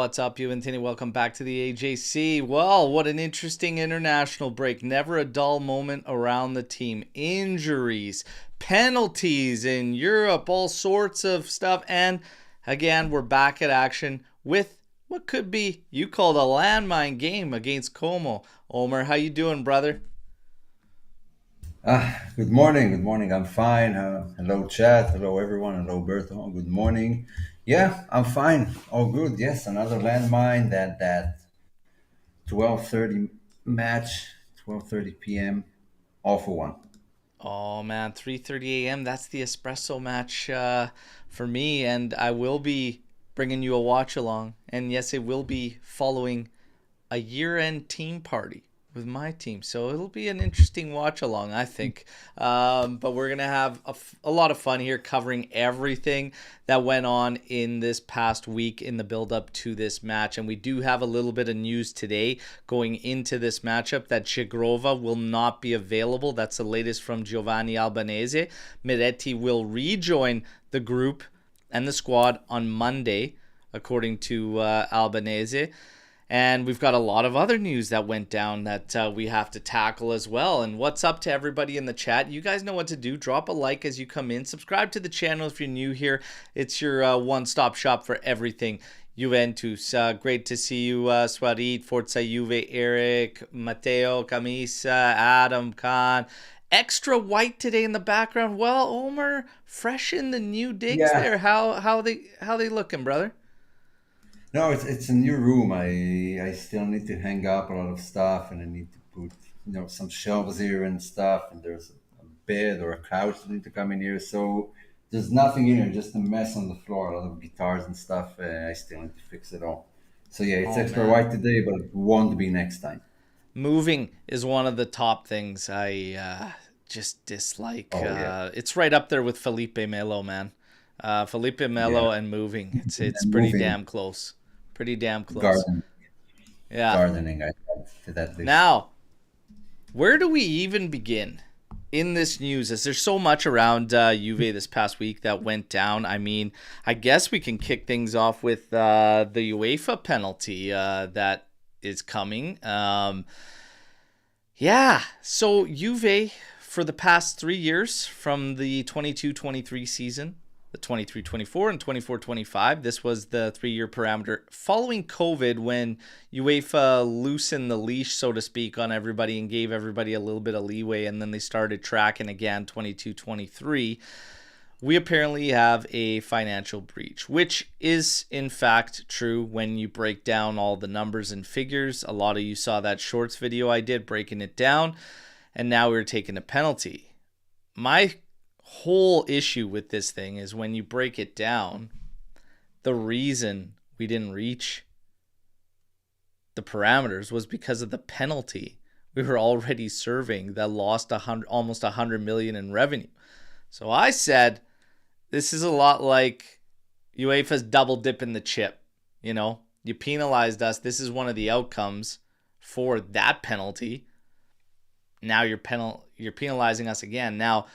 What's up, you and Tinny? Welcome back to the AJC. Well, what an interesting international break. Never a dull moment around the team. Injuries, penalties in Europe, all sorts of stuff. And again, we're back at action with what could be, you called a landmine game against Como. Omer, how you doing, brother? Good morning. Good morning. I'm fine. Hello, chat. Hello, everyone. Hello, Berto. Good morning. Yeah, I'm fine. All good. Yes, another landmine. That 12:30 match, 12:30 p.m. Awful one. Oh man, 3:30 a.m. That's the espresso match for me, and I will be bringing you a watch along. And yes, it will be following a year-end team party with my team, so it'll be an interesting watch along, I think. But we're gonna have a lot of fun here, covering everything that went on in this past week in the build-up to this match, and we do have a little bit of news today going into this matchup that Chigrova will not be available. That's the latest from Giovanni Albanese. Miretti will rejoin the group and the squad on Monday, according to Albanese. And we've got a lot of other news that went down that we have to tackle as well. And what's up to everybody in the chat? You guys know what to do. Drop a like as you come in. Subscribe to the channel if you're new here. It's your one-stop shop for everything Juventus. Great to see you, Swarit, Forza Juve, Eric, Matteo, Camisa, Adam, Khan. Extra white today in the background. Well, Omer, fresh in the new digs Yeah. there. How they looking, brother? No, it's a new room. I still need to hang up a lot of stuff, and I need to put some shelves here and stuff. And there's a bed or a couch that need to come in here. So there's nothing in here, just a mess on the floor. A lot of guitars and stuff. I still need to fix it all. So yeah, it's Oh extra man. white today, but it won't be next time. Moving is one of the top things I just dislike. Oh yeah, It's right up there with Felipe Melo, man. Felipe yeah. Melo and moving. It's And pretty moving, damn close. Pretty damn close. garden, Yeah. gardening. I add to that list. Now, where do we even begin in this news? As there's so much around Juve this past week that went down. I mean, I guess we can kick things off with the UEFA penalty that is coming. Yeah, so Juve for the past 3 years from the 22-23 season, the 23-24 and 24-25, this was the 3-year parameter. Following COVID, when UEFA loosened the leash, so to speak, on everybody and gave everybody a little bit of leeway, and then they started tracking again 22-23, we apparently have a financial breach, which is in fact true when you break down all the numbers and figures. A lot of you saw that shorts video I did breaking it down, and now we're taking a penalty. My whole issue with this thing is when you break it down, the reason we didn't reach the parameters was because of the penalty we were already serving that lost almost 100 million in revenue. So I said, this is a lot like UEFA's double dipping the chip. You penalized us. This is one of the outcomes for that penalty. Now you're penalizing us again. Now,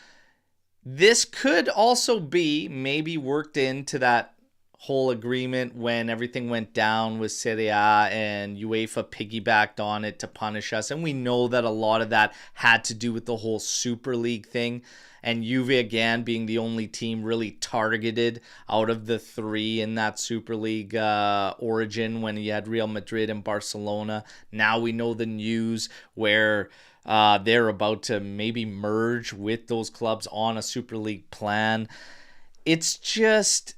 this could also be maybe worked into that whole agreement when everything went down with Serie A and UEFA piggybacked on it to punish us. And we know that a lot of that had to do with the whole Super League thing. And Juve, again, being the only team really targeted out of the three in that Super League origin when you had Real Madrid and Barcelona. Now we know the news where they're about to maybe merge with those clubs on a Super League plan. It's just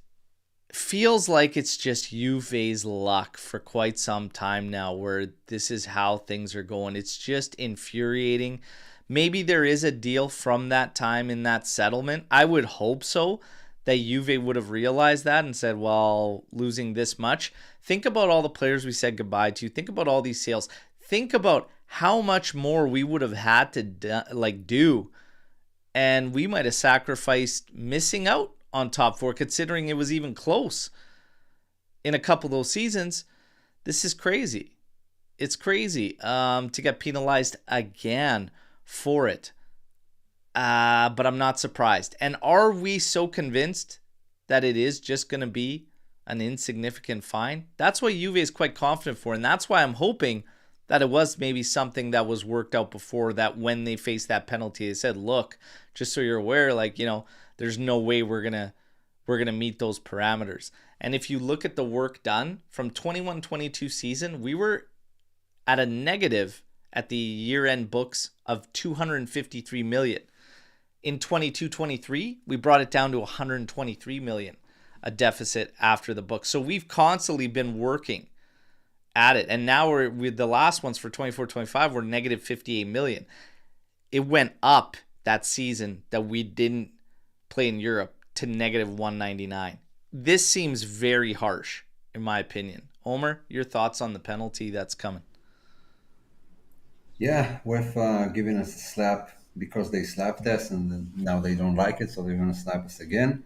feels like it's just Juve's luck for quite some time now where this is how things are going. It's just infuriating. Maybe there is a deal from that time in that settlement. I would hope so, that Juve would have realized that and said, well, losing this much. Think about all the players we said goodbye to. Think about all these sales. Think about how much more we would have had to do. And we might have sacrificed missing out on top four, considering it was even close in a couple of those seasons. This is crazy. It's crazy to get penalized again for it. But I'm not surprised. And are we so convinced that it is just going to be an insignificant fine. That's what Juve is quite confident for. And that's why I'm hoping that it was maybe something that was worked out before, that when they faced that penalty, they said, look, just so you're aware, like, there's no way we're going to meet those parameters. And if you look at the work done from 21-22 season, we were at a negative at the year-end books of 253 million. In 22-23, we brought it down to 123 million, a deficit after the book. So we've constantly been working at it. And now we're with the last ones for 24-25, we're negative 58 million. It went up that season that we didn't play in Europe to negative 199. This seems very harsh, in my opinion. Omer, your thoughts on the penalty that's coming? Yeah, with giving us a slap because they slapped us, and then now they don't like it, so they're gonna slap us again.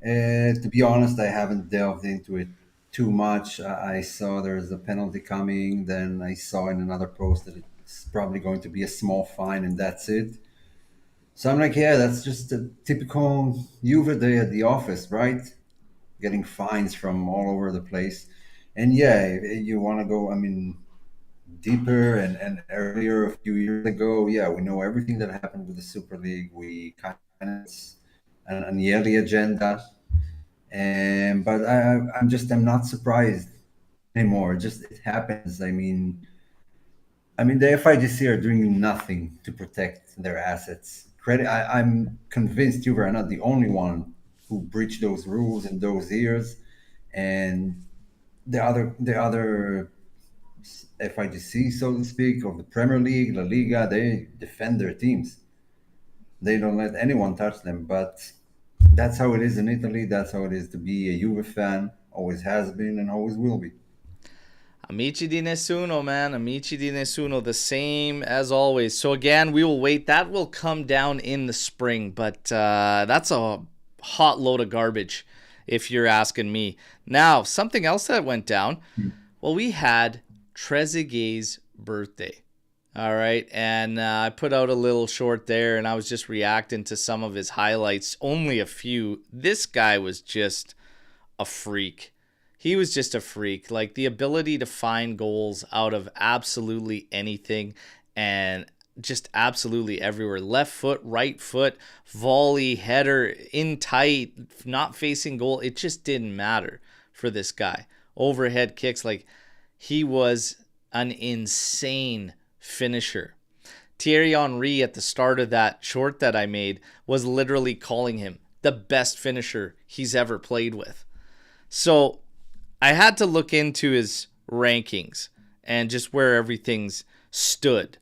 To be honest, I haven't delved into it too much. I saw there's a penalty coming, then I saw in another post that it's probably going to be a small fine, and that's it. So I'm like, yeah, that's just a typical Juve day at the office, right? Getting fines from all over the place. And yeah, you want to go, I mean, deeper and earlier, a few years ago, yeah, we know everything that happened with the Super League. We kind of an yearly agenda, and but I'm not surprised anymore. Just it happens. I mean, the FIGC are doing nothing to protect their assets. I'm convinced you are not the only one who breached those rules in those years, and the other FIGC, so to speak, of the Premier League, La Liga, they defend their teams. They don't let anyone touch them. But that's how it is in Italy. That's how it is to be a Juve fan. Always has been and always will be. Amici di nessuno, man. Amici di nessuno. The same as always. So again, we will wait. That will come down in the spring. But that's a hot load of garbage, if you're asking me. Now, something else that went down. Well, we had Trezeguet's birthday. All right. And I put out a little short there, and I was just reacting to some of his highlights. Only a few. This guy was just a freak. He was just a freak. Like, the ability to find goals out of absolutely anything and just absolutely everywhere. Left foot, right foot, volley, header, in tight, not facing goal. It just didn't matter for this guy. Overhead kicks. Like, he was an insane finisher. Thierry Henry, at the start of that short that I made, was literally calling him the best finisher he's ever played with. So I had to look into his rankings and just where everything's stood.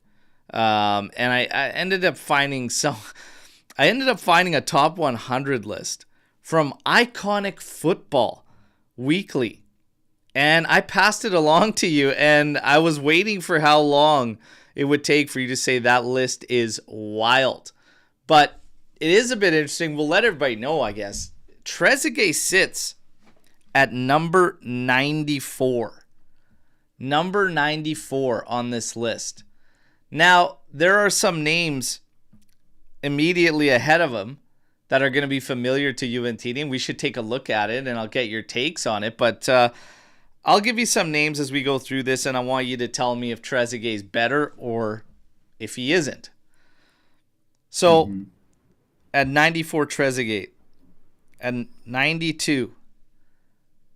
And I ended up finding a top 100 list from Iconic Football Weekly. And I passed it along to you, and I was waiting for how long it would take for you to say that list is wild. But it is a bit interesting. We'll let everybody know, I guess. Trezeguet sits at number 94. Number 94 on this list. Now, there are some names immediately ahead of him that are going to be familiar to Juventini, and we should take a look at it, and I'll get your takes on it. But I'll give you some names as we go through this, and I want you to tell me if Trezeguet's better or if he isn't. So, at 94, Trezeguet. At 92,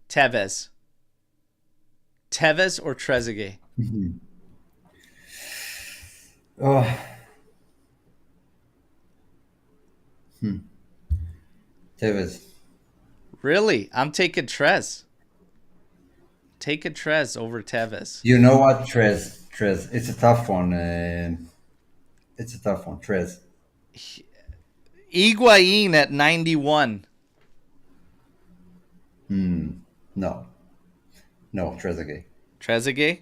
Tevez. Tevez or Trezeguet? Oh, Tevez. Really? I'm taking Trez. Taking Trez over Tevez. You know what, Trez. It's a tough one. It's a tough one, Trez. Higuain at 91. No, Trezeguet. Trezeguet?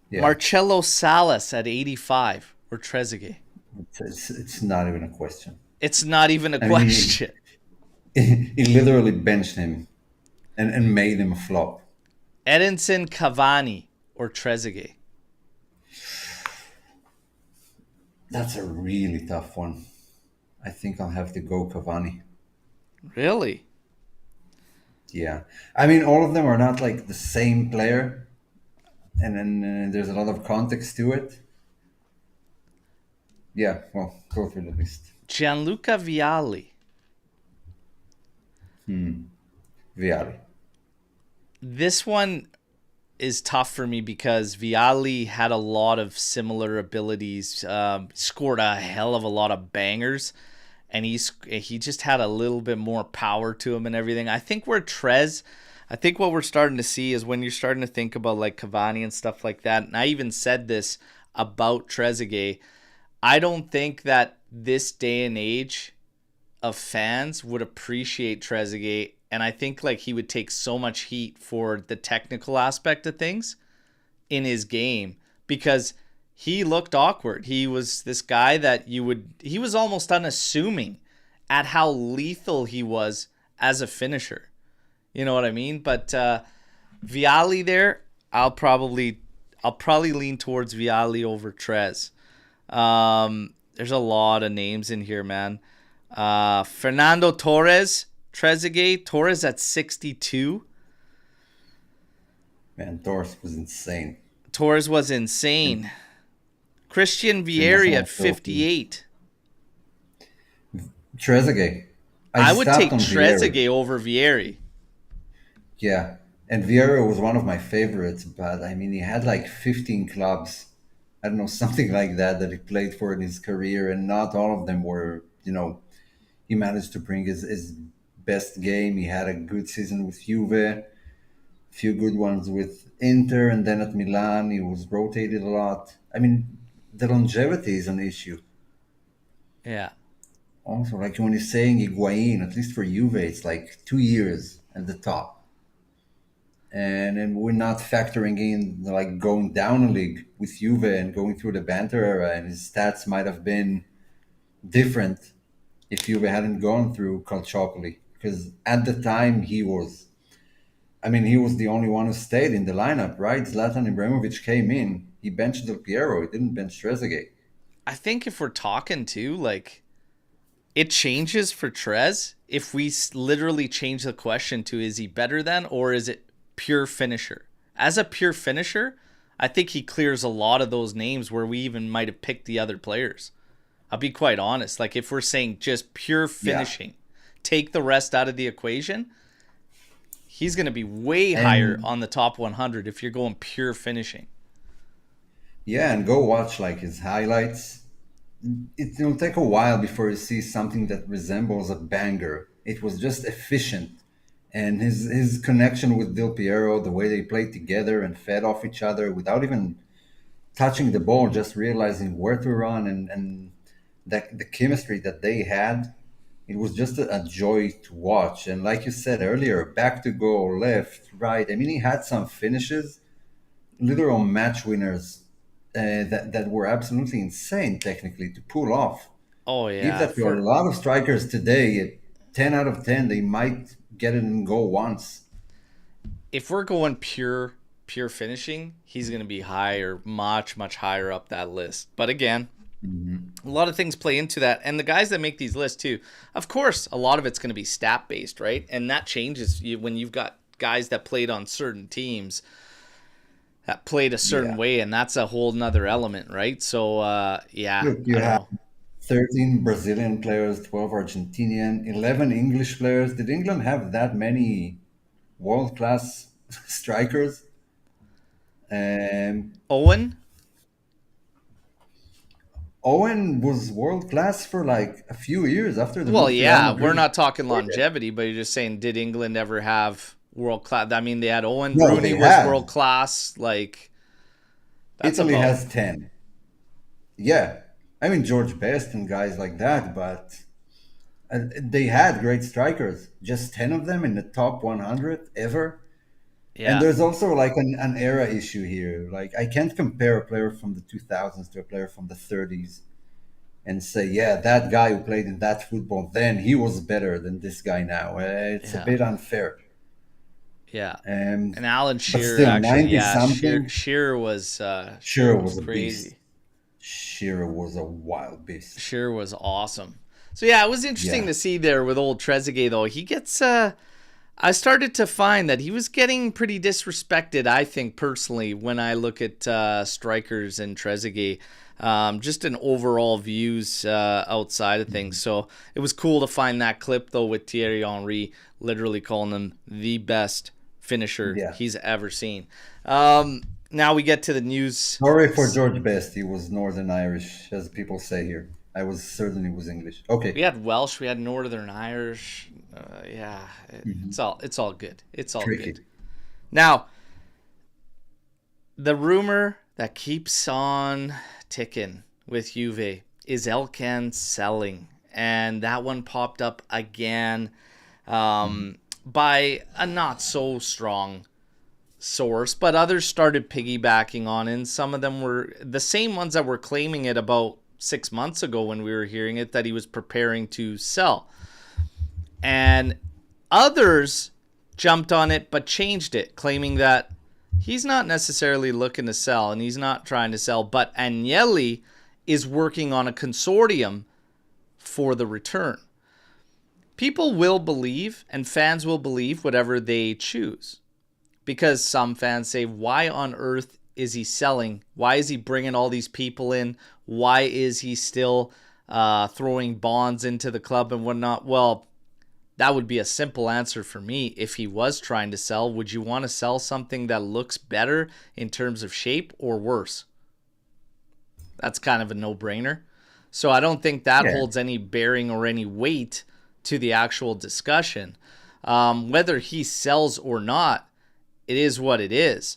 Yeah, Marcelo Salas at 85 or Trezeguet? it's not even a question. It's not even a I mean, question. he literally benched him and made him a flop. Edinson Cavani or Trezeguet? That's a really tough one. I think I'll have to go Cavani. Really? Yeah, I mean, all of them are not like the same player, and then there's a lot of context to it. Yeah, well, go through the list. Gianluca Vialli. Viali. This one is tough for me because Vialli had a lot of similar abilities, scored a hell of a lot of bangers, and he just had a little bit more power to him and everything. I think what we're starting to see is when you're starting to think about like Cavani and stuff like that, and I even said this about Trezeguet, I don't think that this day and age of fans would appreciate Trezeguet, and I think like he would take so much heat for the technical aspect of things in his game because he looked awkward. He was this guy that he was almost unassuming at how lethal he was as a finisher. You know what I mean? But Vialli there, I'll probably lean towards Vialli over Trez. There's a lot of names in here, man. Fernando Torres, Trezeguet, Torres at 62. Man, Torres was insane. Torres was insane. Christian Vieri at 58. Trezeguet. I would stopped take on Vieri. Trezeguet over Vieri. Yeah, and Vieri was one of my favorites, but I mean, he had like 15 clubs. I don't know, something like that he played for in his career, and not all of them were, he managed to bring his best game. He had a good season with Juve, a few good ones with Inter, and then at Milan, he was rotated a lot. I mean, the longevity is an issue. Yeah. Also, like when you're saying Higuain, at least for Juve, it's like 2 years at the top. And then we're not factoring in like going down a league with Juve and going through the banter era, and his stats might have been different if Juve hadn't gone through Calciopoli. Because at the time he was the only one who stayed in the lineup, right? Zlatan Ibrahimovic came in, he benched Del Piero, he didn't bench Trezeguet. I think if we're talking too, like, it changes for Trez if we literally change the question to is he better than or is it pure finisher? As a pure finisher, I think he clears a lot of those names where we even might have picked the other players. I'll be quite honest. Like if we're saying just pure finishing, take the rest out of the equation, he's going to be way higher on the top 100 if you're going pure finishing. Yeah, and go watch like his highlights. It'll take a while before you see something that resembles a banger. It was just efficient. And his connection with Del Piero, the way they played together and fed off each other without even touching the ball, just realizing where to run and the chemistry that they had, it was just a joy to watch. And like you said earlier, back to goal, left, right. I mean, he had some finishes, literal match winners that were absolutely insane technically to pull off. Oh Give yeah, that to a lot of strikers today. At 10 out of 10, they might get it and go once. if we're going pure finishing, he's going to be higher, much higher up that list. But again, a lot of things play into that, and the guys that make these lists too, of course, a lot of it's going to be stat based, right? And that changes when you've got guys that played on certain teams that played a certain way, and that's a whole nother element, right? So yeah, Look, you have 13 Brazilian players, 12 Argentinian, 11 English players. Did England have that many world-class strikers? Owen. Owen was world-class for like a few years after the Well, move to Real yeah, Madrid. we're not talking longevity, but you're just saying, did England ever have world class? I mean, they had Owen. No, Rooney they was had. world class. Like that's Italy about has 10. Yeah. I mean, George Best and guys like that, but they had great strikers. Just 10 of them in the top 100 ever. And yeah. there's also like an era issue here. Like, I can't compare a player from the 2000s to a player from the 30s and say, yeah, that guy who played in that football then, he was better than this guy now. It's a bit unfair. Yeah. And Alan but Shearer, still, actually, 90 yeah, something. Shearer was Shearer was a crazy. beast. Shearer was a wild beast. Shearer was awesome. So yeah, it was interesting to see there with old Trezeguet though. He gets I started to find that he was getting pretty disrespected, I think, personally, when I look at strikers and Trezeguet. Just an overall views outside of things. So it was cool to find that clip, though, with Thierry Henry literally calling him the best finisher Yeah. he's ever seen. Now we get to the news. Sorry for George Best. He was Northern Irish, as people say here. I was certainly was English. We Okay. had Welsh, we had Northern Irish. Yeah, it's all good. It's all good. Tricky. Now, the rumor that keeps on ticking with Juve is Elkan selling, and that one popped up again by a not so strong source, but others started piggybacking on it, and some of them were the same ones that were claiming it about 6 months ago when we were hearing it, that he was preparing to sell. And others jumped on it but changed it, claiming that he's not necessarily looking to sell and he's not trying to sell, but Agnelli is working on a consortium for the return. People will believe and fans will believe whatever they choose, because some fans say, why on earth is he selling? Why is he bringing all these people in? Why is he still throwing bonds into the club and whatnot? Well, that would be a simple answer for me. If he was trying to sell, would you want to sell something that looks better in terms of shape or worse? That's kind of a no-brainer. So I don't think that Yeah. holds any bearing or any weight to the actual discussion. Whether he sells or not, it is what it is.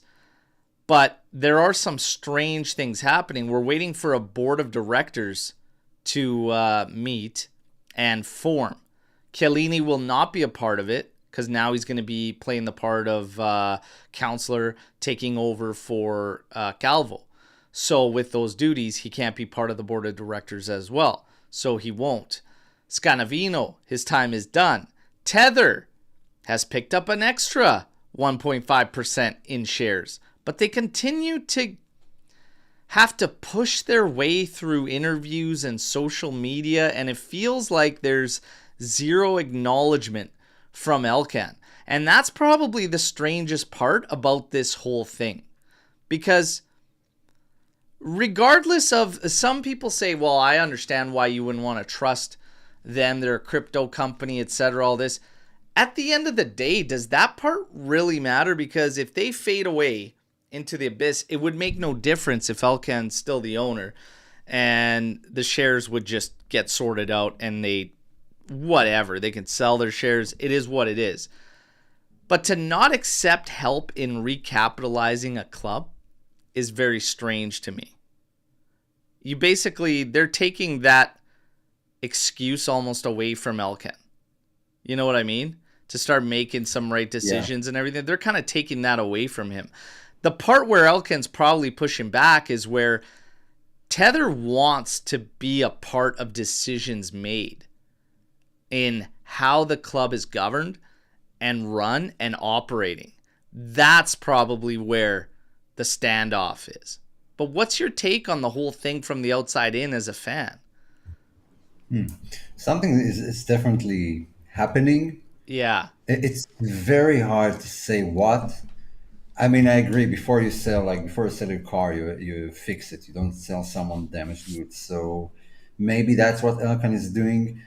But there are some strange things happening. We're waiting for a board of directors to meet and form. Chiellini will not be a part of it because now he's going to be playing the part of counselor, taking over for Calvo. So with those duties, he can't be part of the board of directors as well. So he won't. Scanavino, his time is done. Tether has picked up an extra 1.5% in shares, but they continue to have to push their way through interviews and social media, and it feels like there's zero acknowledgement from Elkan. And that's probably the strangest part about this whole thing, because regardless of, some people say, well, I understand why you wouldn't want to trust them, they're a crypto company, etc., all this. At the end of the day, does that part really matter? Because if they fade away into the abyss, it would make no difference if Elkan's still the owner and the shares would just get sorted out and they can sell their shares. It is what it is. But to not accept help in recapitalizing a club is very strange to me. They're taking that excuse almost away from Elkan. You know what I mean? To start making some right decisions and everything. They're kind of taking that away from him. The part where Elkan's probably pushing back is where Tether wants to be a part of decisions made in how the club is governed and run and operating. That's probably where the standoff is. But what's your take on the whole thing from the outside in as a fan? Something is definitely happening. Yeah. It's very hard to say what. I mean, I agree. Before you sell, like before you sell your car, you fix it. You don't sell someone damaged goods. So maybe that's what Elkan is doing.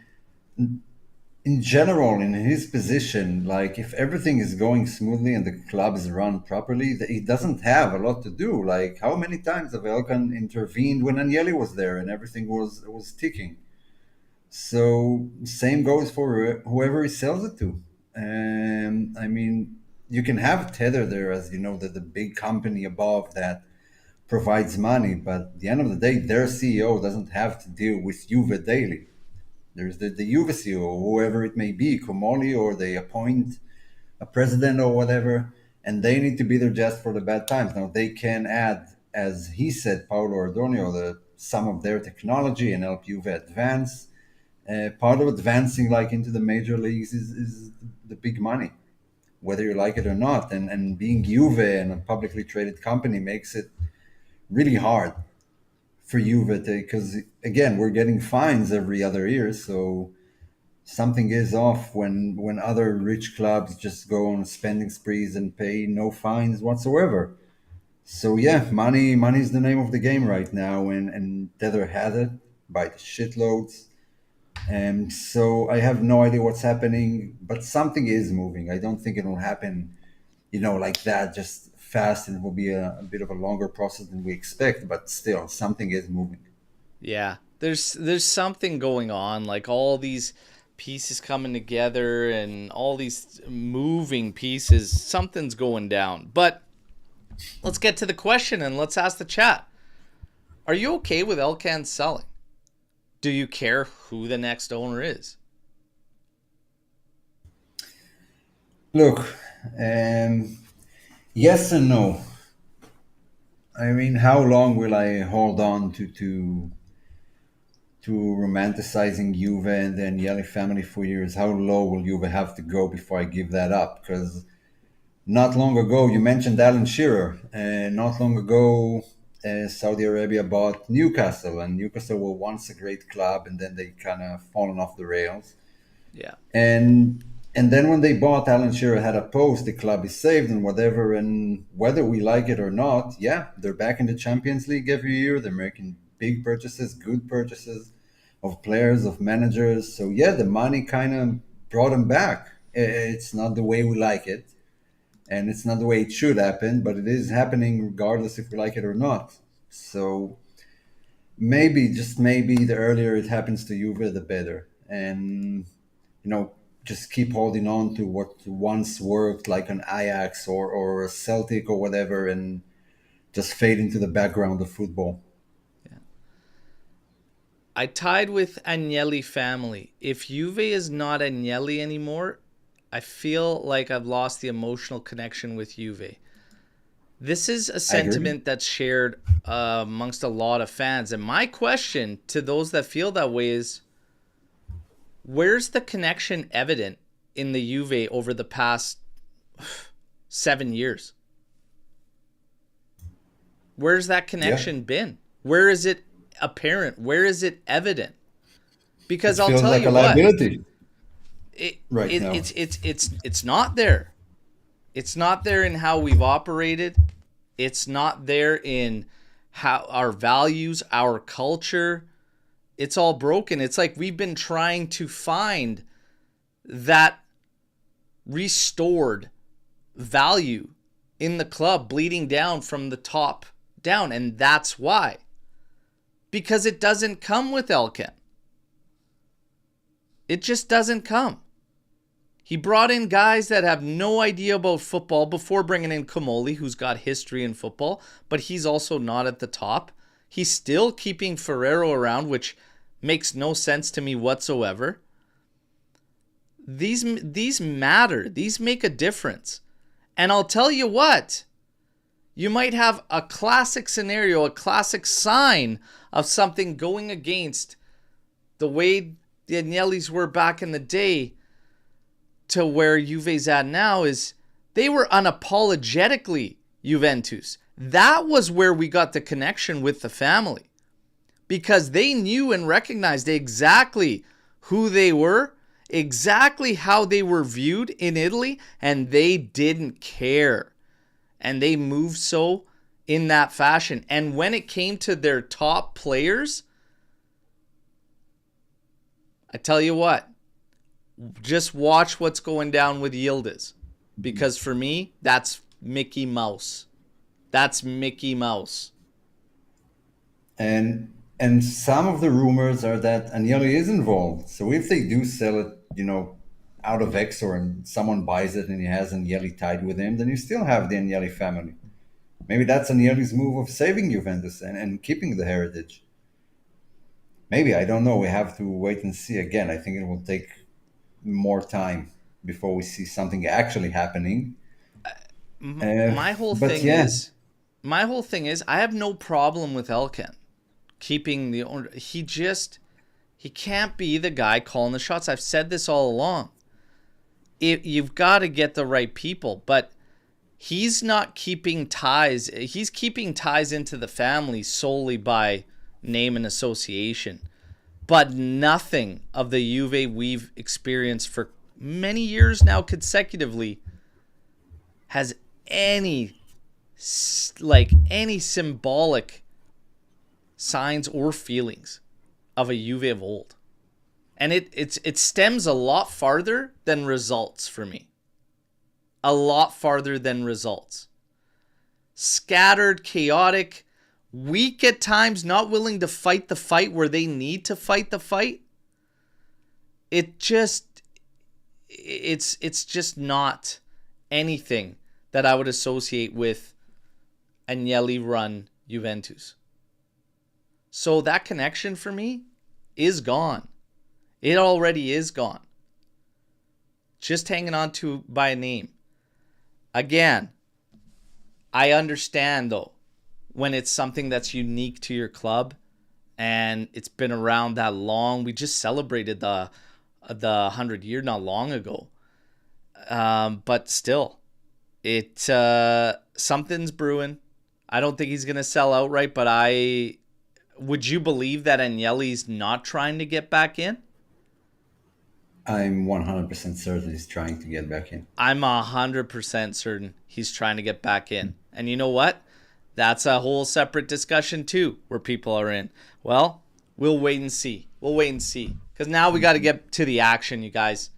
In general, in his position, like if everything is going smoothly and the club is run properly, he doesn't have a lot to do. Like how many times have Elkan intervened when Agnelli was there and everything was ticking? So same goes for whoever he sells it to. And I mean, you can have Tether there as the big company above that provides money, but at the end of the day, their CEO doesn't have to deal with Juve daily. There's the Juve CEO, whoever it may be, Comoli, or they appoint a president or whatever, and they need to be there just for the bad times. Now they can add, as he said, Paolo Ordonio, some of their technology and help Juve advance. Part of advancing like into the major leagues is the big money, whether you like it or not. And being Juve and a publicly traded company makes it really hard for Juve because again we're getting fines every other year, so something is off when other rich clubs just go on spending sprees and pay no fines whatsoever. So yeah, money is the name of the game right now, and Tether has it by the shitloads. And so I have no idea what's happening, but something is moving. I don't think it will happen, like that, just fast, and it will be a bit of a longer process than we expect. But still, something is moving. Yeah, there's something going on, like all these pieces coming together and all these moving pieces. Something's going down. But let's get to the question and let's ask the chat. Are you okay with Elkan selling? Do you care who the next owner is? Look, yes and no. I mean, how long will I hold on to romanticizing Juve and the Agnelli family for years? How low will Juve have to go before I give that up? Because not long ago, you mentioned Alan Shearer, and not long ago, Saudi Arabia bought Newcastle, and Newcastle were once a great club, and then they kind of fallen off the rails. Yeah. And then when they bought, Alan Shearer had a post, the club is saved and whatever. And whether we like it or not, yeah, they're back in the Champions League every year. They're making big purchases, good purchases of players, of managers. So yeah, the money kind of brought them back. It's not the way we like it, and it's not the way it should happen, but it is happening regardless if we like it or not. So maybe, just maybe, the earlier it happens to Juve, the better. And just keep holding on to what once worked, like an Ajax or a Celtic or whatever, and just fade into the background of football. Yeah. I tied with Agnelli family. If Juve is not Agnelli anymore, I feel like I've lost the emotional connection with Juve. This is a sentiment that's shared amongst a lot of fans. And my question to those that feel that way is, where's the connection evident in the Juve over the past 7 years? Where's that connection been? Where is it apparent? Where is it evident? Because I'll tell you what, it's not there. It's not there in how we've operated. It's not there in how our values, our culture. It's all broken. It's like we've been trying to find that restored value in the club, bleeding down from the top down. And that's why. Because it doesn't come with Elkan. It just doesn't come. He brought in guys that have no idea about football before bringing in Comoli, who's got history in football, but he's also not at the top. He's still keeping Ferrero around, which makes no sense to me whatsoever. These matter. These make a difference. And I'll tell you what, you might have a classic scenario, a classic sign of something going against the way the Agnellis were back in the day to where Juve's at now. Is they were unapologetically Juventus. That was where we got the connection with the family, because they knew and recognized exactly who they were, exactly how they were viewed in Italy, and they didn't care. And they moved so in that fashion. And when it came to their top players, I tell you what, just watch what's going down with Yildiz. Because for me, that's Mickey Mouse. That's Mickey Mouse. And some of the rumors are that Agnelli is involved. So if they do sell it, out of Exor, and someone buys it and he has Agnelli tied with him, then you still have the Agnelli family. Maybe that's Agnelli's move of saving Juventus and keeping the heritage. Maybe, I don't know. We have to wait and see. Again, I think it will take more time before we see something actually happening. My whole thing is, I have no problem with Elkan keeping the owner. He can't be the guy calling the shots. I've said this all along. You've got to get the right people, but he's not keeping ties. He's keeping ties into the family solely by name and association. but nothing of the Juve we've experienced for many years now consecutively has any any symbolic signs or feelings of a Juve of old. And it stems a lot farther than results for me. A lot farther than results. Scattered, chaotic, weak at times, not willing to fight the fight where they need to fight the fight. It's just not anything that I would associate with Agnelli run Juventus. So that connection for me is gone. It already is gone. Just hanging on to by a name. Again, I understand though, when it's something that's unique to your club and it's been around that long. We just celebrated the 100-year not long ago. But still, something's brewing. I don't think he's going to sell outright, but would you believe that Agnelli's not trying to get back in? I'm 100% certain he's trying to get back in. I'm 100% certain he's trying to get back in. And you know what? That's a whole separate discussion too, where people are in. Well, we'll wait and see. Because now we got to get to the action, you guys.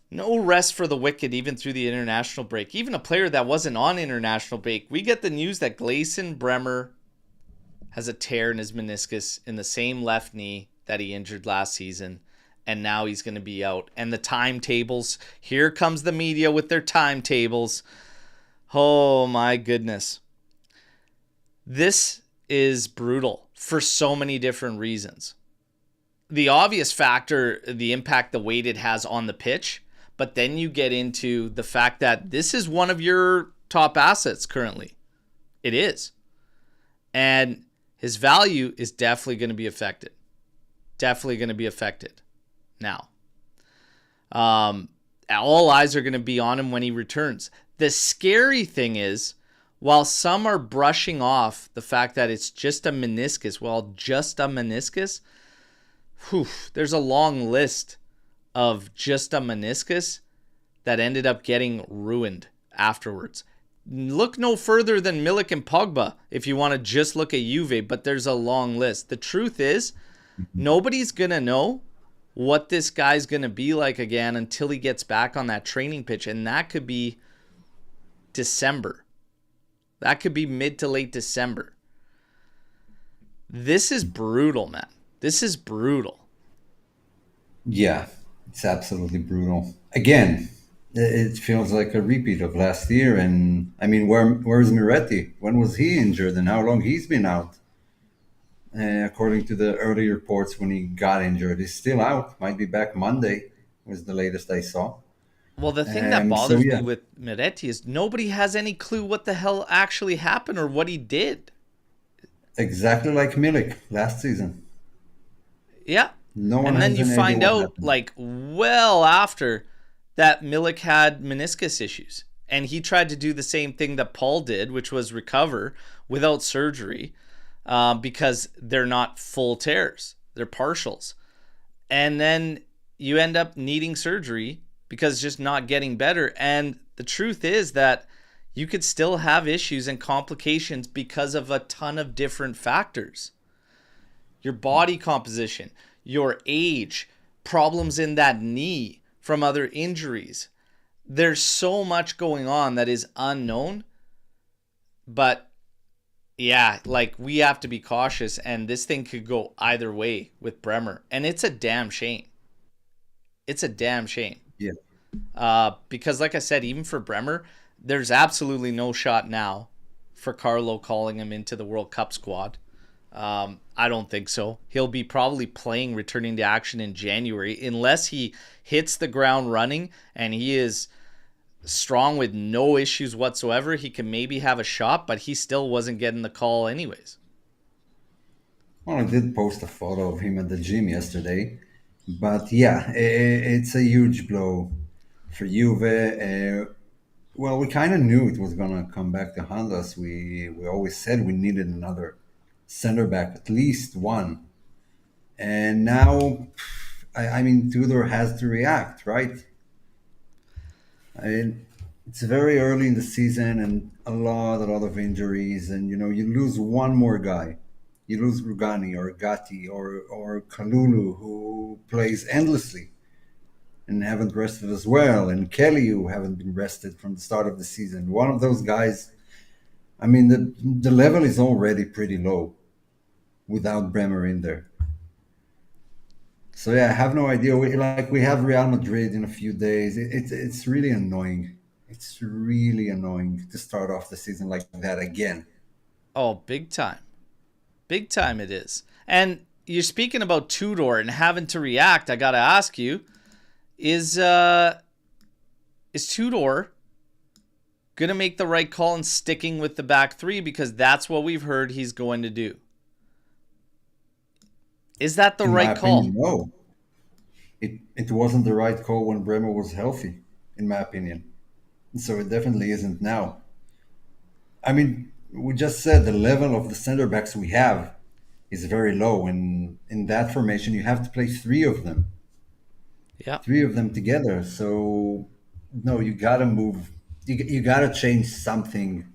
No rest for the wicked, even through the international break. Even a player that wasn't on international break. We get the news that Bremer has a tear in his meniscus in the same left knee that he injured last season. And now he's going to be out. And the timetables. Here comes the media with their timetables. Oh my goodness. This is brutal for so many different reasons. The obvious factor, the impact the weight it has on the pitch. But then you get into the fact that this is one of your top assets currently. It is. And his value is definitely going to be affected. Now, all eyes are going to be on him when he returns. The scary thing is, while some are brushing off the fact that it's just a meniscus, there's a long list of just a meniscus that ended up getting ruined afterwards. Look no further than Milik and Pogba if you want to just look at Juve, but there's a long list. The truth is, nobody's going to know what this guy's going to be like again until he gets back on that training pitch. And that could be December. That could be mid to late December. This is brutal, man. This is brutal. Yeah, it's absolutely brutal. Again, it feels like a repeat of last year. And I mean, where's Miretti? When was he injured and how long he's been out? According to the early reports, when he got injured, he's still out. Might be back Monday, was the latest I saw. Well, the thing that bothers me with Miretti is nobody has any clue what the hell actually happened or what he did. Exactly like Milik last season. Yeah. No one. And then you find out, well after that, Milik had meniscus issues. And he tried to do the same thing that Paul did, which was recover without surgery. Because they're not full tears. They're partials. And then you end up needing surgery because it's just not getting better. And the truth is that you could still have issues and complications because of a ton of different factors. Your body composition, your age, problems in that knee from other injuries. There's so much going on that is unknown. But yeah, we have to be cautious, and this thing could go either way with Bremer. And it's a damn shame. Yeah. Because like I said, even for Bremer, there's absolutely no shot now for Carlo calling him into the World Cup squad. I don't think so. He'll be probably returning to action in January, unless he hits the ground running and he is strong with no issues whatsoever. He can maybe have a shot, but he still wasn't getting the call anyways. Well, I did post a photo of him at the gym yesterday, but yeah, it's a huge blow for Juve. Well, we kind of knew it was gonna come back to haunt us. We always said we needed another center back, at least one, And now, I mean, Tudor has to react, right? I mean, it's very early in the season and a lot of injuries, and you lose one more guy. You lose Rugani or Gatti or Kalulu, who plays endlessly and haven't rested as well, and Kelly, who haven't been rested from the start of the season. One of those guys. I mean, the level is already pretty low without Bremer in there. So yeah, I have no idea. We have Real Madrid in a few days. It's really annoying. It's really annoying to start off the season like that again. Oh, big time. Big time it is. And you're speaking about Tudor and having to react. I got to ask you, is Tudor going to make the right call and sticking with the back three, because that's what we've heard he's going to do? Is that the In my right call? opinion, no. It wasn't the right call when Bremer was healthy, in my opinion. So it definitely isn't now. I mean, we just said the level of the center backs we have is very low, and in that formation, you have to play Yeah. three of them together. So no, you gotta move. You gotta change something,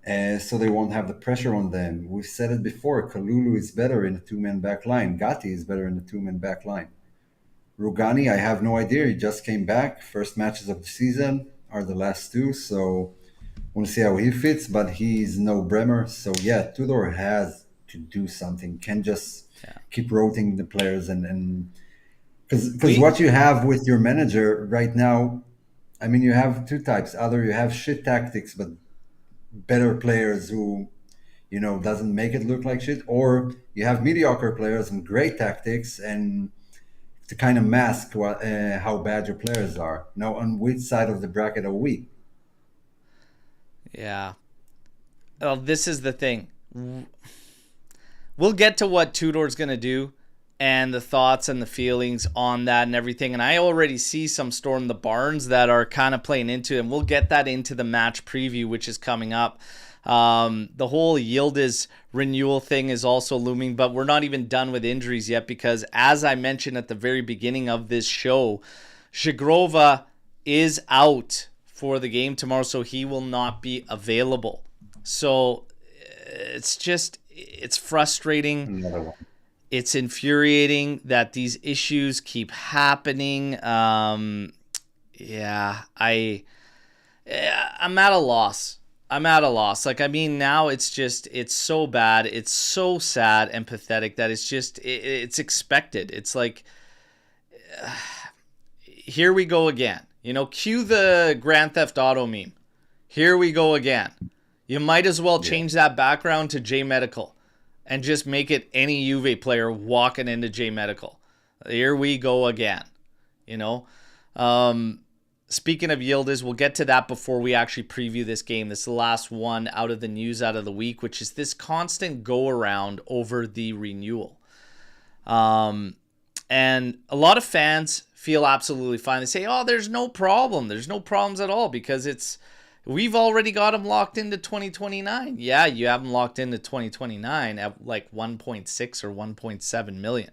so they won't have the pressure on them. We've said it before. Kalulu is better in a two-man back line. Gatti is better in a two-man back line. Rugani, I have no idea. He just came back. First matches of the season are the last two, so want to see how he fits. But he's no Bremer, so yeah, Tudor has to do something. Can't just Yeah. keep rotating the players and because We what you have with your manager right now, I mean, you have two types. Either you have shit tactics but better players who doesn't make it look like shit, or you have mediocre players and great tactics and to kind of mask how bad your players are. Now, on which side of the bracket are we? Yeah. Well, this is the thing. We'll get to what Tudor's going to do and the thoughts and the feelings on that and everything. And I already see some storm the barns that are kind of playing into it. And we'll get that into the match preview, which is coming up. The whole Yildiz renewal thing is also looming, but we're not even done with injuries yet, because as I mentioned at the very beginning of this show, Shigrova is out for the game tomorrow, so he will not be available. So it's frustrating. Another one. It's infuriating that these issues keep happening. Yeah, I'm at a loss. I'm at a loss. Like, I mean, now it's so bad. It's so sad and pathetic that it's expected. It's like, here we go again. Cue the Grand Theft Auto meme. Here we go again. You might as well change that background to J Medical and just make it any Juve player walking into J Medical. Here we go again. Speaking of Yildiz, we'll get to that before we actually preview this game. This is the last one out of the news out of the week, which is this constant go around over the renewal. And a lot of fans feel absolutely fine. They say, oh, there's no problem. There's no problems at all, because we've already got them locked into 2029. Yeah, you have them locked into 2029 at like 1.6 or 1.7 million.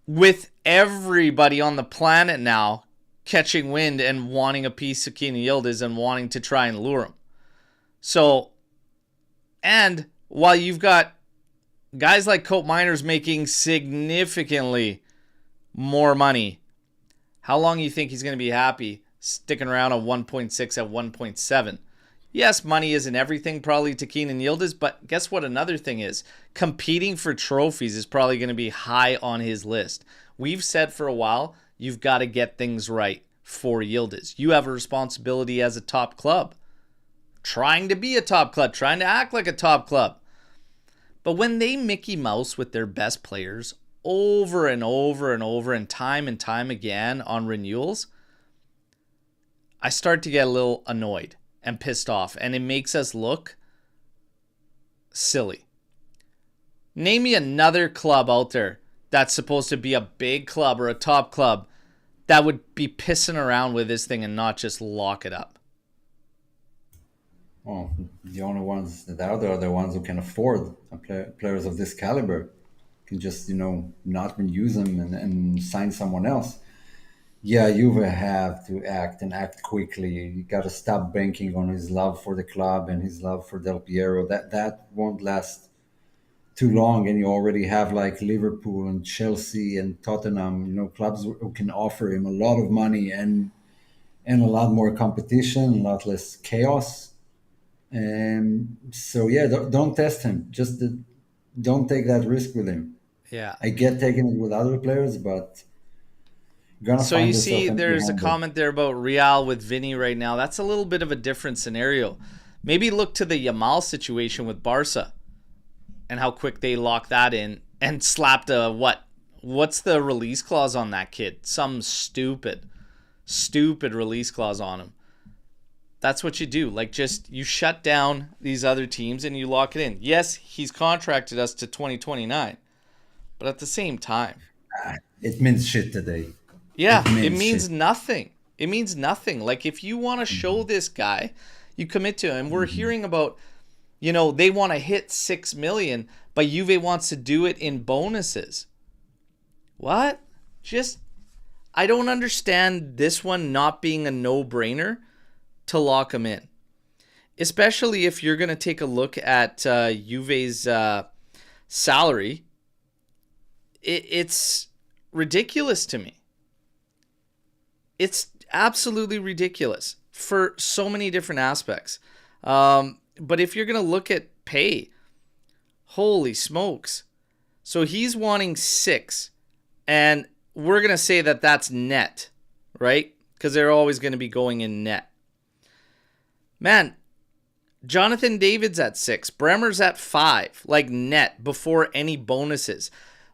With everybody on the planet now catching wind and wanting a piece of Kenan Yildiz and wanting to try and lure him. So, and while you've got guys like Cope Miners making significantly more money, how long do you think he's going to be happy sticking around at 1.6 at 1.7? Yes, money isn't everything probably to Kenan Yildiz, but guess what another thing is? Competing for trophies is probably going to be high on his list. We've said for a while, you've got to get things right for Yildiz. You have a responsibility as a top club, trying to be a top club, trying to act like a top club. But when they Mickey Mouse with their best players over and over and over and time again on renewals, I start to get a little annoyed and pissed off, and it makes us look silly. Name me another club out there that's supposed to be a big club or a top club that would be pissing around with this thing and not just lock it up. Well, the only ones that are there are the ones who can afford players of this caliber. can just not reuse him and sign someone else. Yeah, Juve have to act and act quickly. You got to stop banking on his love for the club and his love for Del Piero. That won't last too long, and you already have like Liverpool and Chelsea and Tottenham, clubs who can offer him a lot of money and a lot more competition, a lot less chaos. And so yeah, don't test him. Just don't take that risk with him. Yeah. I get taking it with other players, but you're gonna So find you yourself see, there's a empty-handed. comment there about Real with Vinny right now. That's a little bit of a different scenario. Maybe look to the Yamal situation with Barca and how quick they locked that in and slapped a what? What's the release clause on that kid? Some stupid release clause on him. That's what you do. Like, just you shut down these other teams and you lock it in. Yes, he's contracted us to 2029, but at the same time, It means shit today. It yeah, it means means shit. nothing. It means nothing. Like, if you want to show this guy, you commit to him. We're hearing about, they want to hit 6 million, but Juve wants to do it in bonuses. What? Just, I don't understand this one not being a no-brainer to lock him in. Especially if you're going to take a look at Juve's salary. It's ridiculous to me. It's absolutely ridiculous for so many different aspects. But if you're going to look at pay, holy smokes. So he's wanting 6, and we're going to say that that's net, right? Because they're always going to be going in net. Man, Jonathan David's at 6. Bremer's at 5, like net, before any bonuses.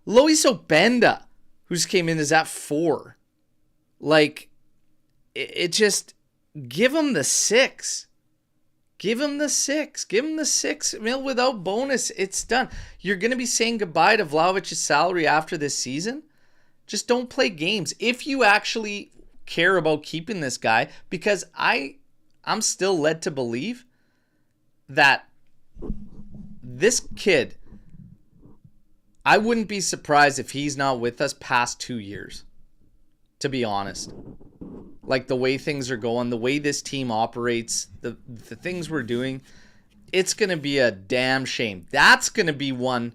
Lois Obenda, who just came in, is at 4. Like, it just, give him the 6. Give him the 6. Give him the 6 mil without bonus. It's done. You're going to be saying goodbye to Vlahovic's salary after this season? Just don't play games. If you actually care about keeping this guy, because I'm still led to believe that this kid, I wouldn't be surprised if he's not with us past 2 years, to be honest. Like, the way things are going, the way this team operates, the things we're doing, it's going to be a damn shame. That's going to be one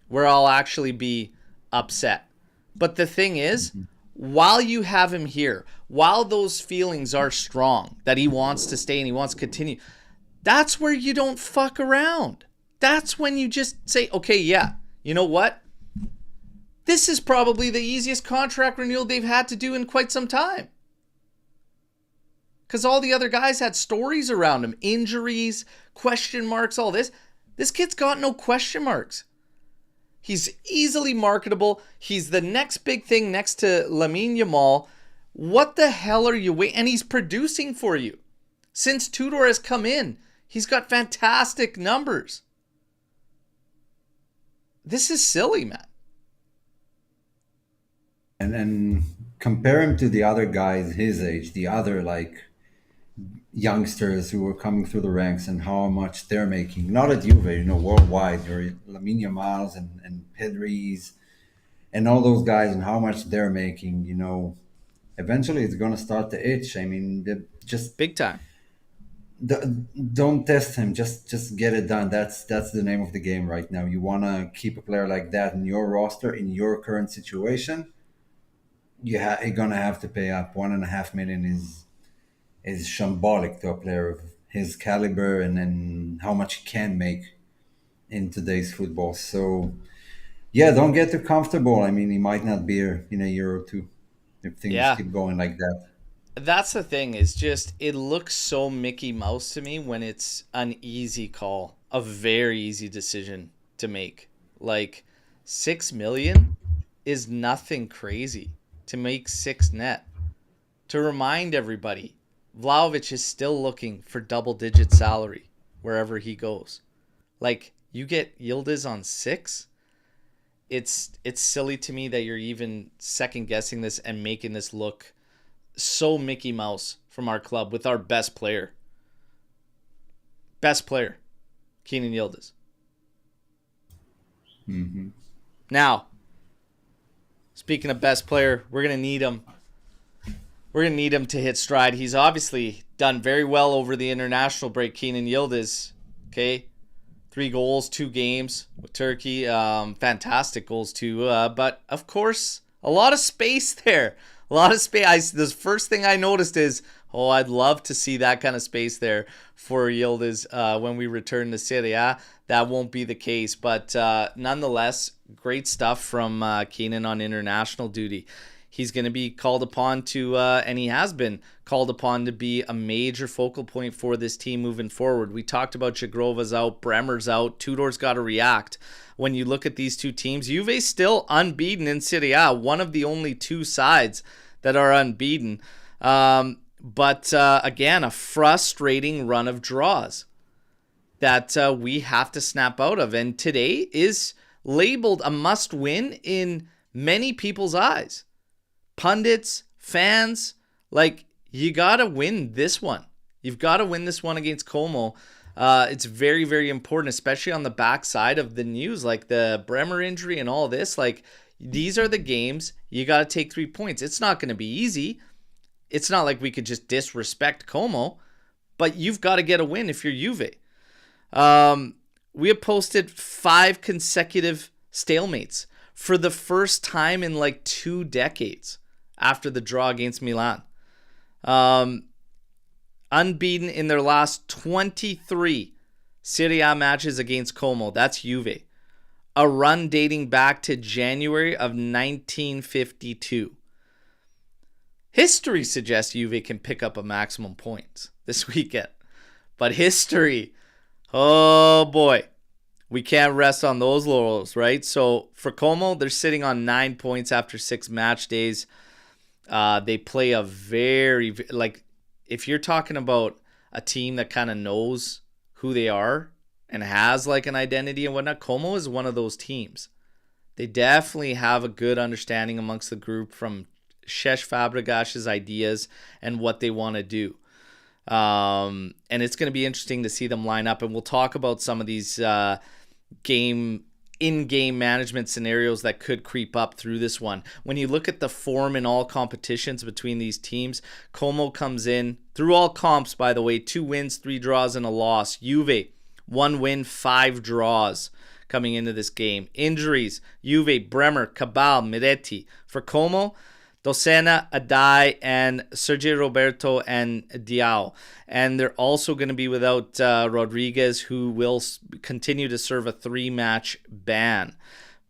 where I'll actually be upset. But the thing is, while you have him here, while those feelings are strong that he wants to stay and he wants to continue, that's where you don't fuck around. That's when you just say, okay, yeah, you know what? This is probably the easiest contract renewal they've had to do in quite some time. Because all the other guys had stories around him, injuries, question marks, all this. This kid's got no question marks. He's easily marketable. He's the next big thing next to Lamine Yamal. What the hell are you waiting? And he's producing for you. Since Tudor has come in, he's got fantastic numbers. This is silly, man. And compare him to the other guys his age, the other like youngsters who are coming through the ranks and how much they're making. Not at Juve, worldwide. Your Lamine Yamals and Pedri's and all those guys and how much they're making. Eventually it's gonna start to itch. I mean, just Big time. don't test him. Just get it done. That's the name of the game right now. You wanna keep a player like that in your roster in your current situation. You're gonna have to pay up. 1.5 million is shambolic to a player of his caliber and then how much he can make in today's football. So yeah, don't get too comfortable. I mean, he might not be here in a year or two if things Yeah. keep going like that. That's the thing, is just, it looks so Mickey Mouse to me when it's an easy call, a very easy decision to make. Like, 6 million is nothing crazy to make 6 net. To remind everybody, Vlahovic is still looking for double-digit salary wherever he goes. Like, you get Yildiz on 6, it's silly to me that you're even second-guessing this and making this look so Mickey Mouse from our club with our best player. Best player, Kenan Yildiz. Hmm. Now, speaking of best player, we're going to need him. We're going to need him to hit stride. He's obviously done very well over the international break, Kenan Yildiz. Okay? 3 goals, 2 games with Turkey. Fantastic goals too. But, of course, a lot of space there. A lot of space. The first thing I noticed is, I'd love to see that kind of space there for Yildiz when we return to Serie A. That won't be the case. But nonetheless, great stuff from Kenan on international duty. He's going to be called upon to, and he has been called upon to be a major focal point for this team moving forward. We talked about Jagrova's out, Bremer's out, Tudor's got to react. When you look at these two teams, Juve's still unbeaten in Serie A, one of the only 2 sides that are unbeaten. But again, a frustrating run of draws that we have to snap out of. And today is labeled a must-win in many people's eyes. Pundits, fans, you got to win this one. You've got to win this one against Como. It's very, very important, especially on the backside of the news, like the Bremer injury and all this. These are the games you got to take 3 points. It's not going to be easy. It's not like we could just disrespect Como, but you've got to get a win if you're Juve. We have posted 5 consecutive stalemates for the first time in 2 decades after the draw against Milan. Unbeaten in their last 23 Serie A matches against Como. That's Juve. A run dating back to January of 1952. History suggests Juve can pick up a maximum points this weekend. But history, oh boy, we can't rest on those laurels, right? So for Como, they're sitting on 9 points after 6 match days. They play a very, if you're talking about a team that kind of knows who they are and has an identity and whatnot, Como is one of those teams. They definitely have a good understanding amongst the group from Cesc Fabregas's ideas and what they want to do. And it's going to be interesting to see them line up. And we'll talk about some of these in-game management scenarios that could creep up through this one. When you look at the form in all competitions between these teams, Como comes in through all comps, by the way, 2 wins, 3 draws, and a loss. Juve, 1 win, 5 draws coming into this game. Injuries, Juve, Bremer, Cabal, Miretti. For Como, Docena, Adai, and Sergio Roberto and Diao. And they're also going to be without Rodriguez, who will continue to serve a 3-match ban.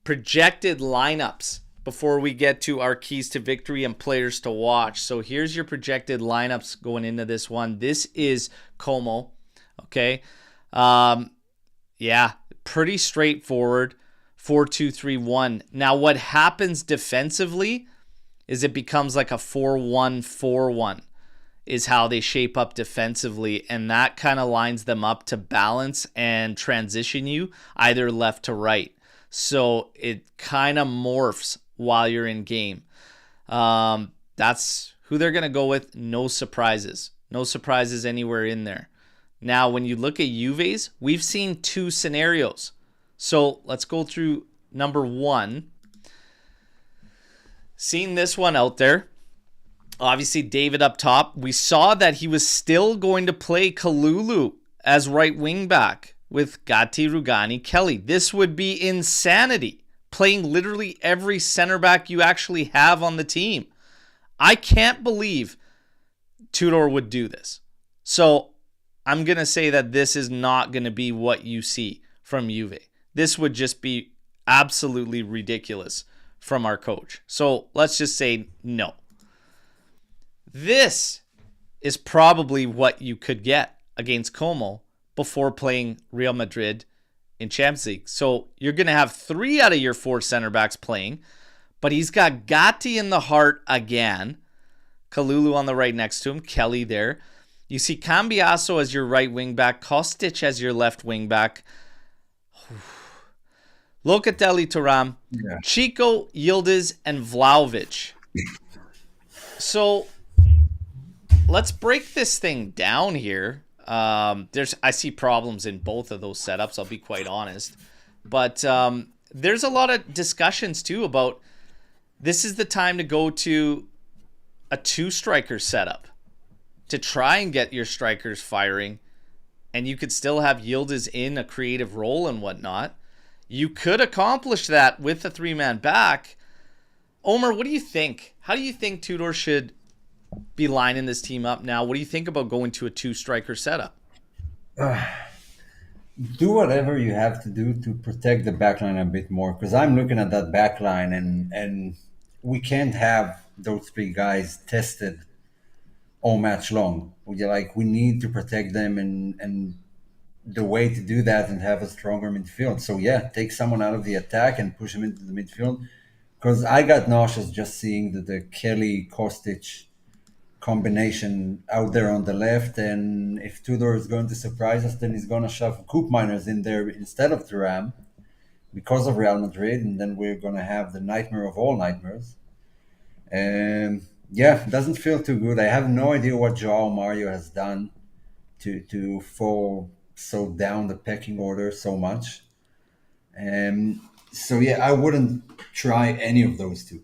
Projected lineups before we get to our keys to victory and players to watch. So here's your projected lineups going into this one. This is Como, okay? Pretty straightforward, 4-2-3-1. Now what happens defensively is it becomes like a 4-1-4-1 is how they shape up defensively, and that kind of lines them up to balance and transition you either left to right. So it kind of morphs while you're in game. That's who they're going to go with. No surprises. No surprises anywhere in there. Now, when you look at Juve's, we've seen 2 scenarios. So let's go through number 1. Seeing this one out there, obviously David up top. We saw that he was still going to play Kalulu as right wing back with Gatti, Rugani, Kelly. This would be insanity, playing literally every center back you actually have on the team. I can't believe Tudor would do this. So I'm going to say that this is not going to be what you see from Juve. This would just be absolutely ridiculous from our coach. So let's just say no. This is probably what you could get against Como before playing Real Madrid in Champions League. So you're going to have 3 out of your 4 center backs playing, but he's got Gatti in the heart again, Kalulu on the right next to him, Kelly there. You see Cambiaso as your right wing back, Kostic as your left wing back, Locatelli, Thuram, Chico, Yildiz, and Vlahovic. So let's break this thing down here. I see problems in both of those setups, I'll be quite honest. But there's a lot of discussions too about this is the time to go to a two striker setup to try and get your strikers firing, and you could still have Yildiz in a creative role and whatnot. You could accomplish that with a three-man back. Omer, what do you think? How do you think Tudor should be lining this team up now? What do you think about going to a two-striker setup? Do whatever you have to do to protect the backline a bit more, because I'm looking at that backline, and we can't have those three guys tested all match long. We need to protect them, and the way to do that and have a stronger midfield. So yeah, take someone out of the attack and push them into the midfield. Because I got nauseous just seeing the Kelly Kostic combination out there on the left, and if Tudor is going to surprise us, then he's going to shove Coop Miners in there instead of Thuram because of Real Madrid, and then we're going to have the nightmare of all nightmares. And yeah, it doesn't feel too good. I have no idea what Joao Mario has done to fall so down the pecking order so much. And so yeah, I wouldn't try any of those two.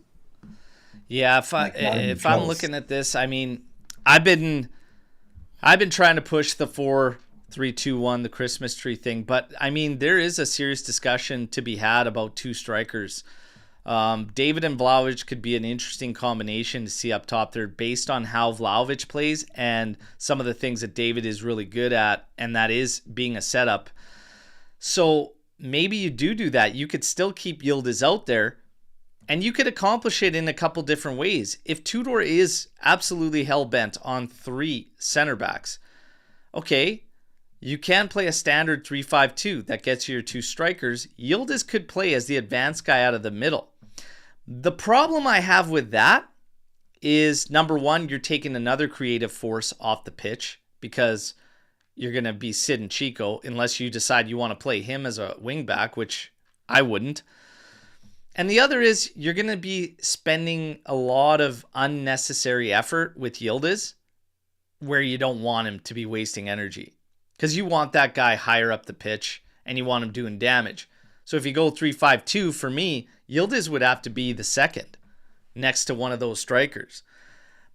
Yeah, if I'm looking at this, I mean, I've been trying to push the 4-3-2-1, the Christmas tree thing, but I mean, there is a serious discussion to be had about two strikers. David and Vlahovic could be an interesting combination to see up top there based on how Vlahovic plays and some of the things that David is really good at, and that is being a setup. So maybe you do that. You could still keep Yildiz out there, and you could accomplish it in a couple different ways. If Tudor is absolutely hell-bent on three center backs, okay, you can play a standard 3-5-2 that gets you your two strikers. Yildiz could play as the advanced guy out of the middle. The problem I have with that is, number one, you're taking another creative force off the pitch because you're going to be Sid and Chico unless you decide you want to play him as a wing back, which I wouldn't. And the other is you're going to be spending a lot of unnecessary effort with Yildiz where you don't want him to be wasting energy because you want that guy higher up the pitch and you want him doing damage. So if you go 3-5-2, for me, Yildiz would have to be the second next to one of those strikers.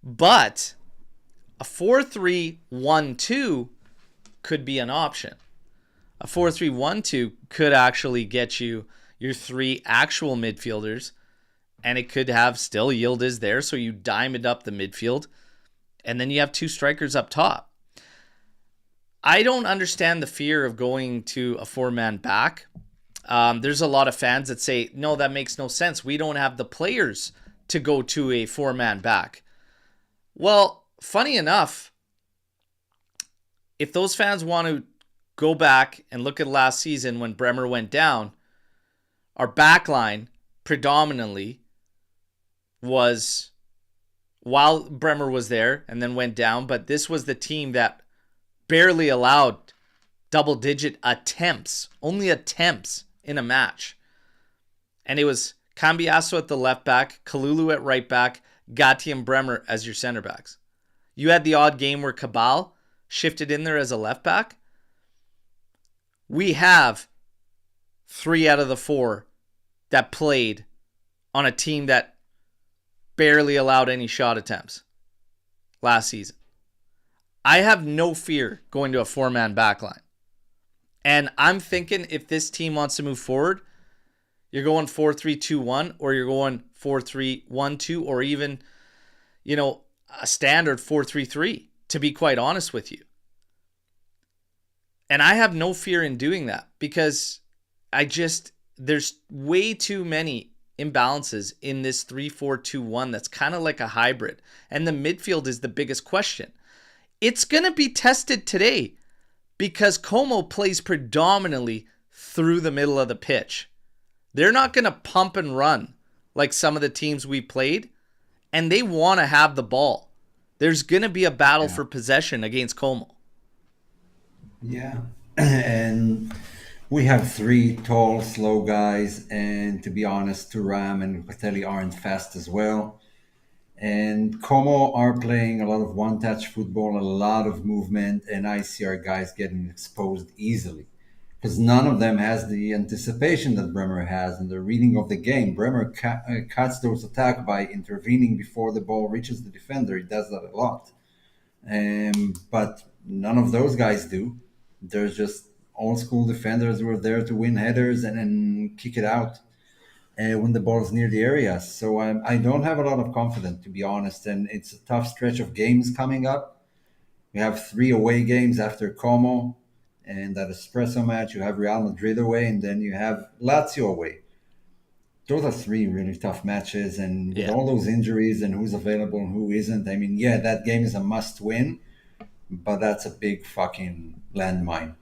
But a 4-3-1-2 could be an option. A 4-3-1-2 could actually get you your three actual midfielders, and it could have still Yildiz there, so you diamond up the midfield, and then you have two strikers up top. I don't understand the fear of going to a four-man back. There's a lot of fans that say, no, that makes no sense. We don't have the players to go to a four-man back. Well, funny enough, if those fans want to go back and look at last season when Bremer went down, our back line predominantly was, while Bremer was there and then went down, but this was the team that barely allowed double-digit attempts, only attempts in a match. And it was Cambiasso at the left back, Kalulu at right back, Gatti and Bremer as your center backs. You had the odd game where Cabal shifted in there as a left back. We have 3 out of the 4 that played on a team that barely allowed any shot attempts last season. I have no fear going to a 4-man backline. And I'm thinking if this team wants to move forward, you're going 4-3-2-1 or you're going 4-3-1-2 or even, a standard 4-3-3, to be quite honest with you. And I have no fear in doing that because there's way too many imbalances in this 3-4-2-1 that's kind of like a hybrid. And the midfield is the biggest question. It's going to be tested today because Como plays predominantly through the middle of the pitch. They're not going to pump and run like some of the teams we played, and they want to have the ball. There's going to be a battle for possession against Como. Yeah, and we have 3 tall, slow guys, and to be honest, Thuram and Patelli aren't fast as well. And Como are playing a lot of one-touch football, a lot of movement, and I see our guys getting exposed easily. because none of them has the anticipation that Bremer has and the reading of the game. Bremer cuts those attacks by intervening before the ball reaches the defender. He does that a lot. But none of those guys do. They're just old school defenders who are there to win headers and then kick it out when the ball is near the area. So I don't have a lot of confidence, to be honest. And it's a tough stretch of games coming up. We have 3 away games after Como and that espresso match. You have Real Madrid away, and then you have Lazio away. Those are 3 really tough matches. And with all those injuries and who's available and who isn't, I mean, yeah, that game is a must win, but that's a big fucking landmine.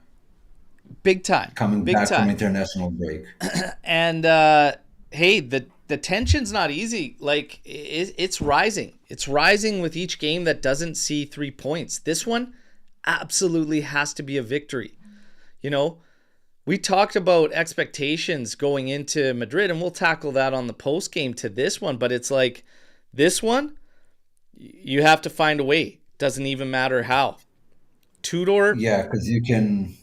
Big time. Coming big back time. from international break. And hey, the tension's not easy. Like, it's rising. It's rising with each game that doesn't see 3 points. This one absolutely has to be a victory. You know, we talked about expectations going into Madrid, and we'll tackle that on the post game to this one. But it's like, this one, you have to find a way. Doesn't even matter how. Tudor. Yeah, because you can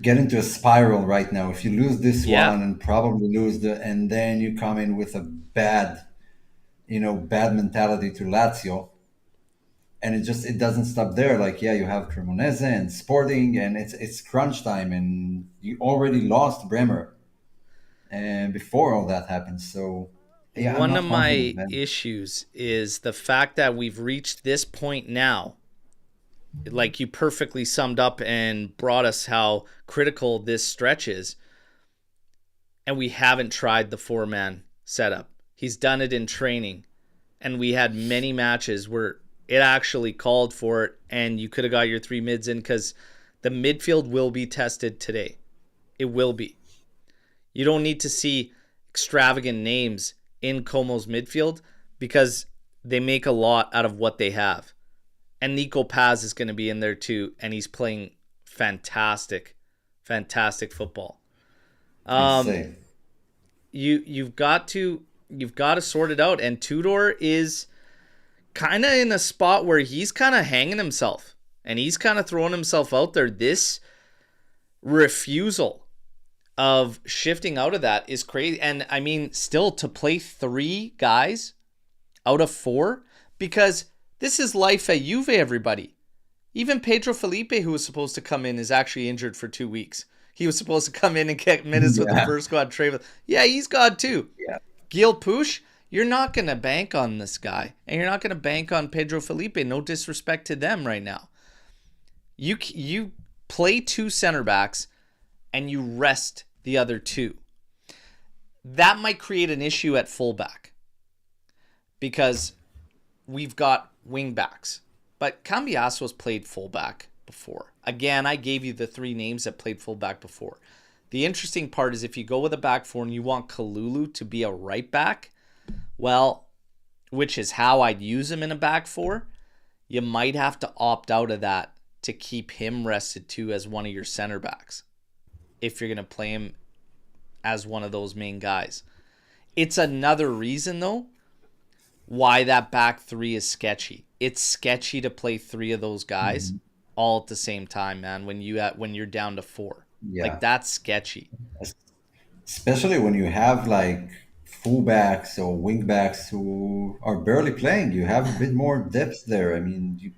get into a spiral right now. If you lose this one and probably lose and then you come in with a bad mentality to Lazio, and it doesn't stop there. Like, yeah, you have Cremonese and Sporting, and it's crunch time, and you already lost Bremer, and before all that happened. So, yeah, one of my issues is the fact that we've reached this point now. Like, you perfectly summed up and brought us how critical this stretch is, and we haven't tried the 4-man setup. He's done it in training, and we had many matches where it actually called for it, and you could have got your 3 mids in, because the midfield will be tested today. It will be. You don't need to see extravagant names in Como's midfield, because they make a lot out of what they have. And Nico Paz is going to be in there too, and he's playing fantastic football. You've got to sort it out, and Tudor is kind of in a spot where he's kind of hanging himself, and he's kind of throwing himself out there. This refusal of shifting out of that is crazy. And I mean, still to play 3 guys out of 4, because this is life at Juve, everybody. Even Pedro Felipe, who was supposed to come in, is actually injured for 2 weeks. He was supposed to come in and get minutes with the first squad. Yeah, he's gone too. Yeah. Gil Push, you're not going to bank on this guy. And you're not going to bank on Pedro Felipe. No disrespect to them right now. You play 2 center backs and you rest the other 2. That might create an issue at fullback, because we've got wing backs, but Cambiaso's played fullback before. Again, I gave you the 3 names that played fullback before. The interesting part is, if you go with a back 4 and you want Kalulu to be a right back, well, which is how I'd use him in a back 4, you might have to opt out of that to keep him rested too as one of your center backs, if you're going to play him as one of those main guys. It's another reason, though, why that back 3 is sketchy. It's sketchy to play 3 of those guys all at the same time, man, when you're down to 4. Yeah. Like, that's sketchy. Especially when you have like fullbacks or wingbacks who are barely playing. You have a bit more depth there. I mean,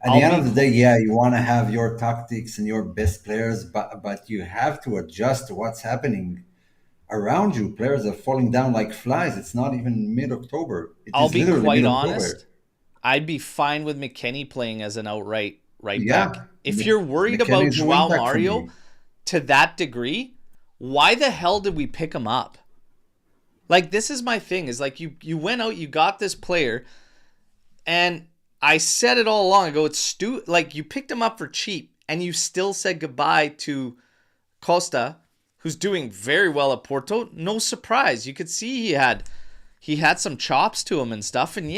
at the end of the day, yeah, you want to have your tactics and your best players, but you have to adjust to what's happening around you. Players are falling down like flies. It's not even mid-October. I'll be quite honest. I'd be fine with McKennie playing as an outright right back. If you're worried about Joao Mario to that degree, why the hell did we pick him up? Like, this is my thing, is like, you went out, you got this player, and I said it all along. I go, it's like, you picked him up for cheap, and you still said goodbye to Costa, who's doing very well at Porto. No surprise. You could see he had some chops to him and stuff. And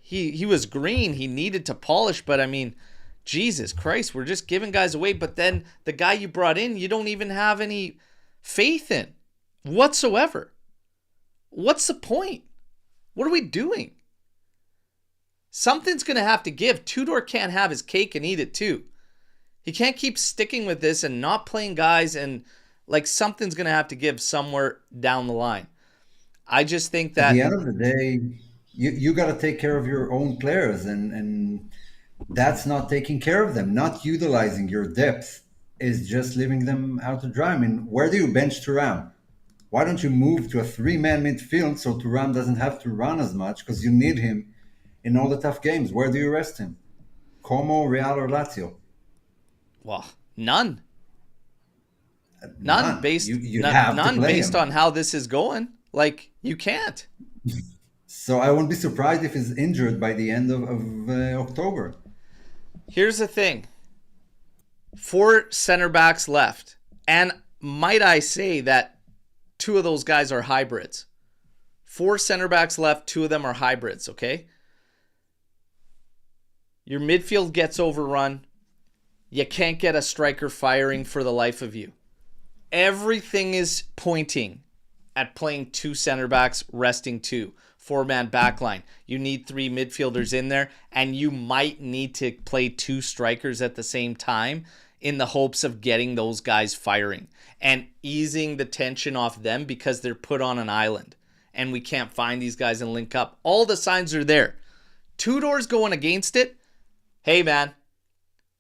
he was green. He needed to polish. But I mean, Jesus Christ, we're just giving guys away. But then the guy you brought in, you don't even have any faith in whatsoever. What's the point? What are we doing? Something's going to have to give. Tudor can't have his cake and eat it too. He can't keep sticking with this and not playing guys, and like something's going to have to give somewhere down the line. I just think At the that, end of the day, you got to take care of your own players, and that's not taking care of them. Not utilizing your depth is just leaving them out to dry. I mean, where do you bench Thuram? Why don't you move to a three-man midfield so Thuram doesn't have to run as much because you need him in all the tough games? Where do you rest him? Como, Real, or Lazio? well, none. None None. based You have to none play based him. on how this is going. Like, you can't. So I wouldn't be surprised if he's injured by the end of October. Here's the thing. 4 center backs left. And might I say that 2 of those guys are hybrids. 4 center backs left, 2 of them are hybrids, okay? Your midfield gets overrun. You can't get a striker firing for the life of you. Everything is pointing at playing 2 center backs, resting 2. 4-man backline. You need 3 midfielders in there, and you might need to play 2 strikers at the same time in the hopes of getting those guys firing and easing the tension off them because they're put on an island and we can't find these guys and link up. All the signs are there. Tudor's going against it. Hey, man,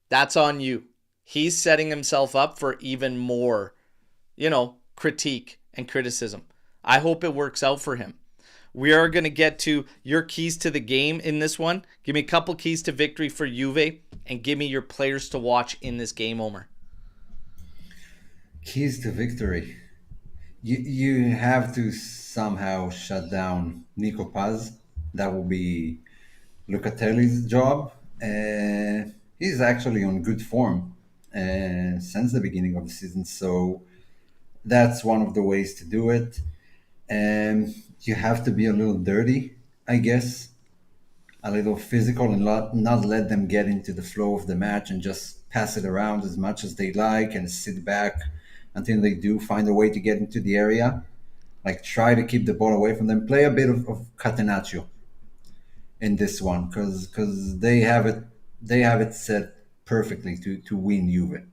that's on you. He's setting himself up for even more, critique and criticism. I hope it works out for him. We are going to get to your keys to the game in this one. Give me a couple keys to victory for Juve, and give me your players to watch in this game, Omer. Keys to victory. You have to somehow shut down Nico Paz. That will be Locatelli's job. He's actually on good form since the beginning of the season, so that's one of the ways to do it. You have to be a little dirty, I guess, a little physical, and not let them get into the flow of the match and just pass it around as much as they like and sit back until they do find a way to get into the area. Like, try to keep the ball away from them. Play a bit of Catenaccio in this one because they have it set perfectly to win Juve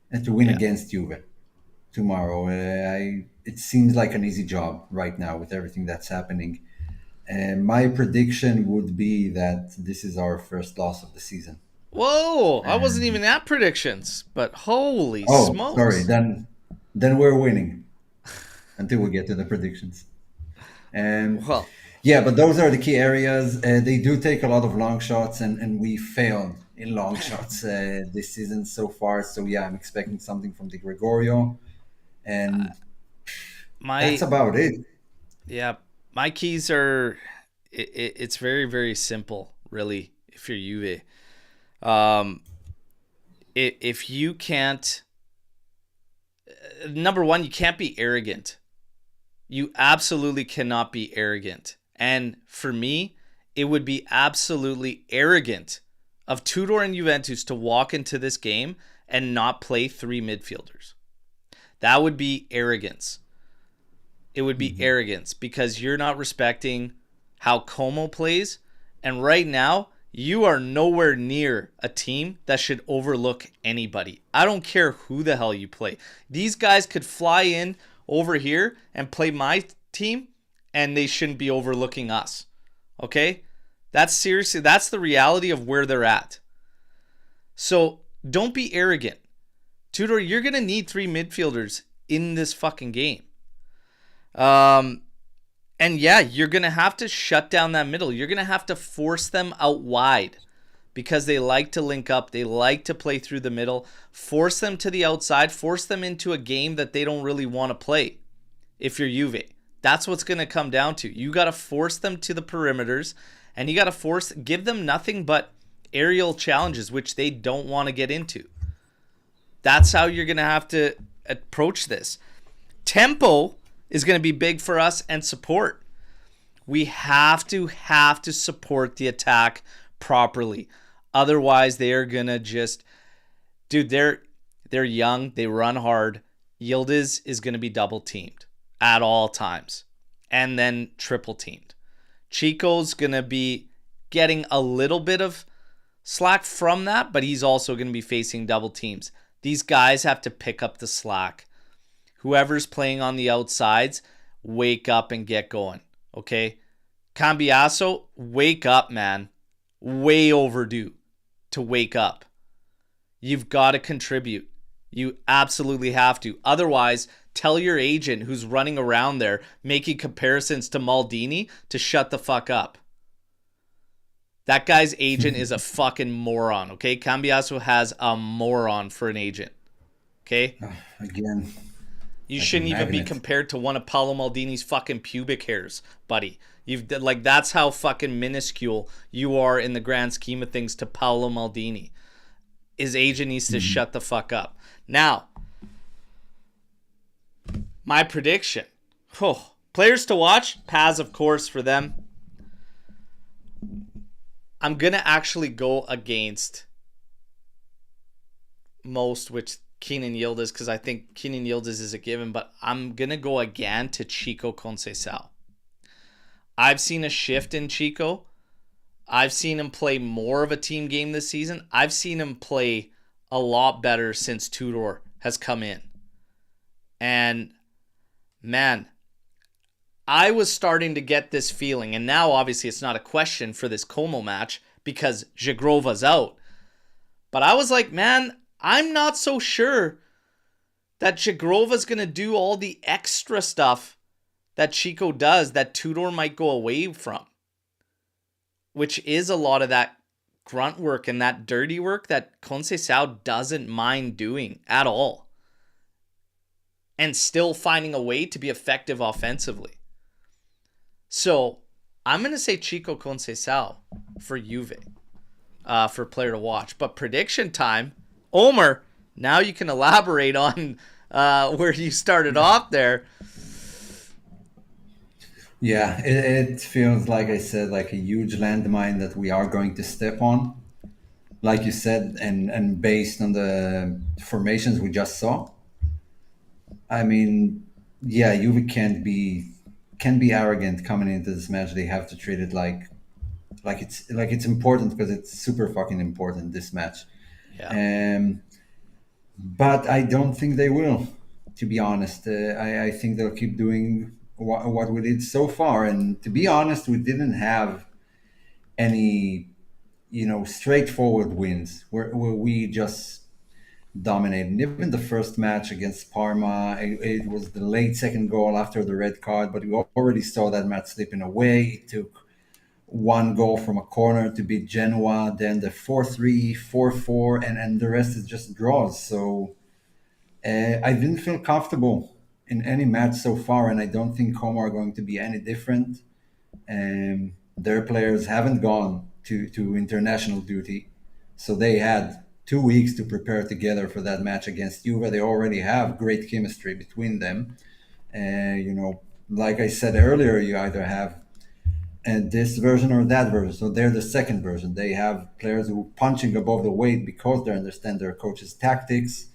and to win against Juve tomorrow. It seems like an easy job right now with everything that's happening. And my prediction would be that this is our first loss of the season. Whoa, I wasn't even at predictions, but holy Oh, smokes. sorry. Then we're winning until we get to the predictions. Well, Yeah, but those are the key areas. They do take a lot of long shots, and we failed in long shots this season so far. So yeah, I'm expecting something from Di Gregorio, and that's about it. Yeah, my keys are, it's very, very simple, really, if you're Juve. If you can't, number one, you can't be arrogant. You absolutely cannot be arrogant. And for me, it would be absolutely arrogant of Tudor and Juventus to walk into this game and not play 3 midfielders. That would be arrogance. It would be arrogance because you're not respecting how Como plays. And right now, you are nowhere near a team that should overlook anybody. I don't care who the hell you play. These guys could fly in over here and play my team, and they shouldn't be overlooking us. Okay? That's the reality of where they're at. So don't be arrogant. Tudor, you're going to need 3 midfielders in this fucking game. And yeah, you're going to have to shut down that middle. You're going to have to force them out wide because they like to link up. They like to play through the middle. Force them to the outside. Force them into a game that they don't really want to play if you're Juve. That's what's going to come down to. You got to force them to the perimeters, and you got to give them nothing but aerial challenges, which they don't want to get into. That's how you're going to have to approach this. Tempo is going to be big for us, and support. We have to support the attack properly. Otherwise, they are going to just... Dude, they're young. They run hard. Yildiz is going to be double teamed at all times. And then triple teamed. Chico's going to be getting a little bit of slack from that, but he's also going to be facing double teams. These guys have to pick up the slack. Whoever's playing on the outsides, wake up and get going, okay? Cambiaso, wake up, man. Way overdue to wake up. You've got to contribute. You absolutely have to. Otherwise, tell your agent who's running around there making comparisons to Maldini to shut the fuck up. That guy's agent is a fucking moron, okay? Cambiaso has a moron for an agent, okay? Again, you shouldn't even be compared to one of Paolo Maldini's fucking pubic hairs, buddy. That's how fucking minuscule you are in the grand scheme of things to Paolo Maldini. His agent needs to shut the fuck up. Now, my prediction. Players to watch, Paz, of course, for them. I'm going to actually go against most, which Kenan Yildiz, because I think Kenan Yildiz is a given, but I'm going to go again to Chico Conceição. I've seen a shift in Chico. I've seen him play more of a team game this season. I've seen him play a lot better since Tudor has come in. And, man, I was starting to get this feeling, and now obviously it's not a question for this Como match because Jagrova's out. But I was like, man, I'm not so sure that Jagrova's going to do all the extra stuff that Chico does that Tudor might go away from, which is a lot of that grunt work and that dirty work that Conceição doesn't mind doing at all, and still finding a way to be effective offensively. So I'm going to say Chico Conceição for Juve, for player to watch. But prediction time, Omer, now you can elaborate on where you started off there. Yeah, it feels, like I said, like a huge landmine that we are going to step on. Like you said, and based on the formations we just saw. I mean, yeah, Juve can't be arrogant coming into this match. They have to treat it like it's important, because it's super fucking important, this match. Yeah. But I don't think they will, to be honest. I think they'll keep doing what we did so far. And to be honest, we didn't have any, straightforward wins where we just dominated. Even the first match against Parma, it was the late second goal after the red card, but we already saw that match slipping away. It took one goal from a corner to beat Genoa, then the 4-3, 4-4, and the rest is just draws. So I didn't feel comfortable in any match so far, and I don't think Como are going to be any different. Their players haven't gone to international duty, so they had 2 weeks to prepare together for that match against Juve. They already have great chemistry between them. Like I said earlier, you either have this version or that version. So they're the second version. They have players who are punching above the weight because they understand their coach's tactics,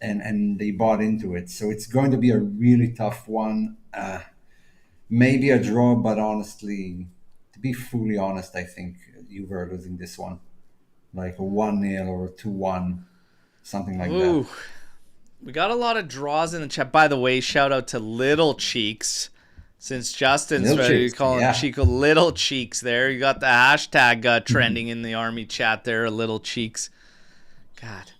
and they bought into it. So it's going to be a really tough one. Maybe a draw, but honestly, to be fully honest, I think Juve are losing this one. Like a 1-0 or a 2-1, something like that. We got a lot of draws in the chat. By the way, shout out to Little Cheeks. Since Justin's ready to call him Chico Little Cheeks there. You got the hashtag trending in the army chat there, Little Cheeks. God,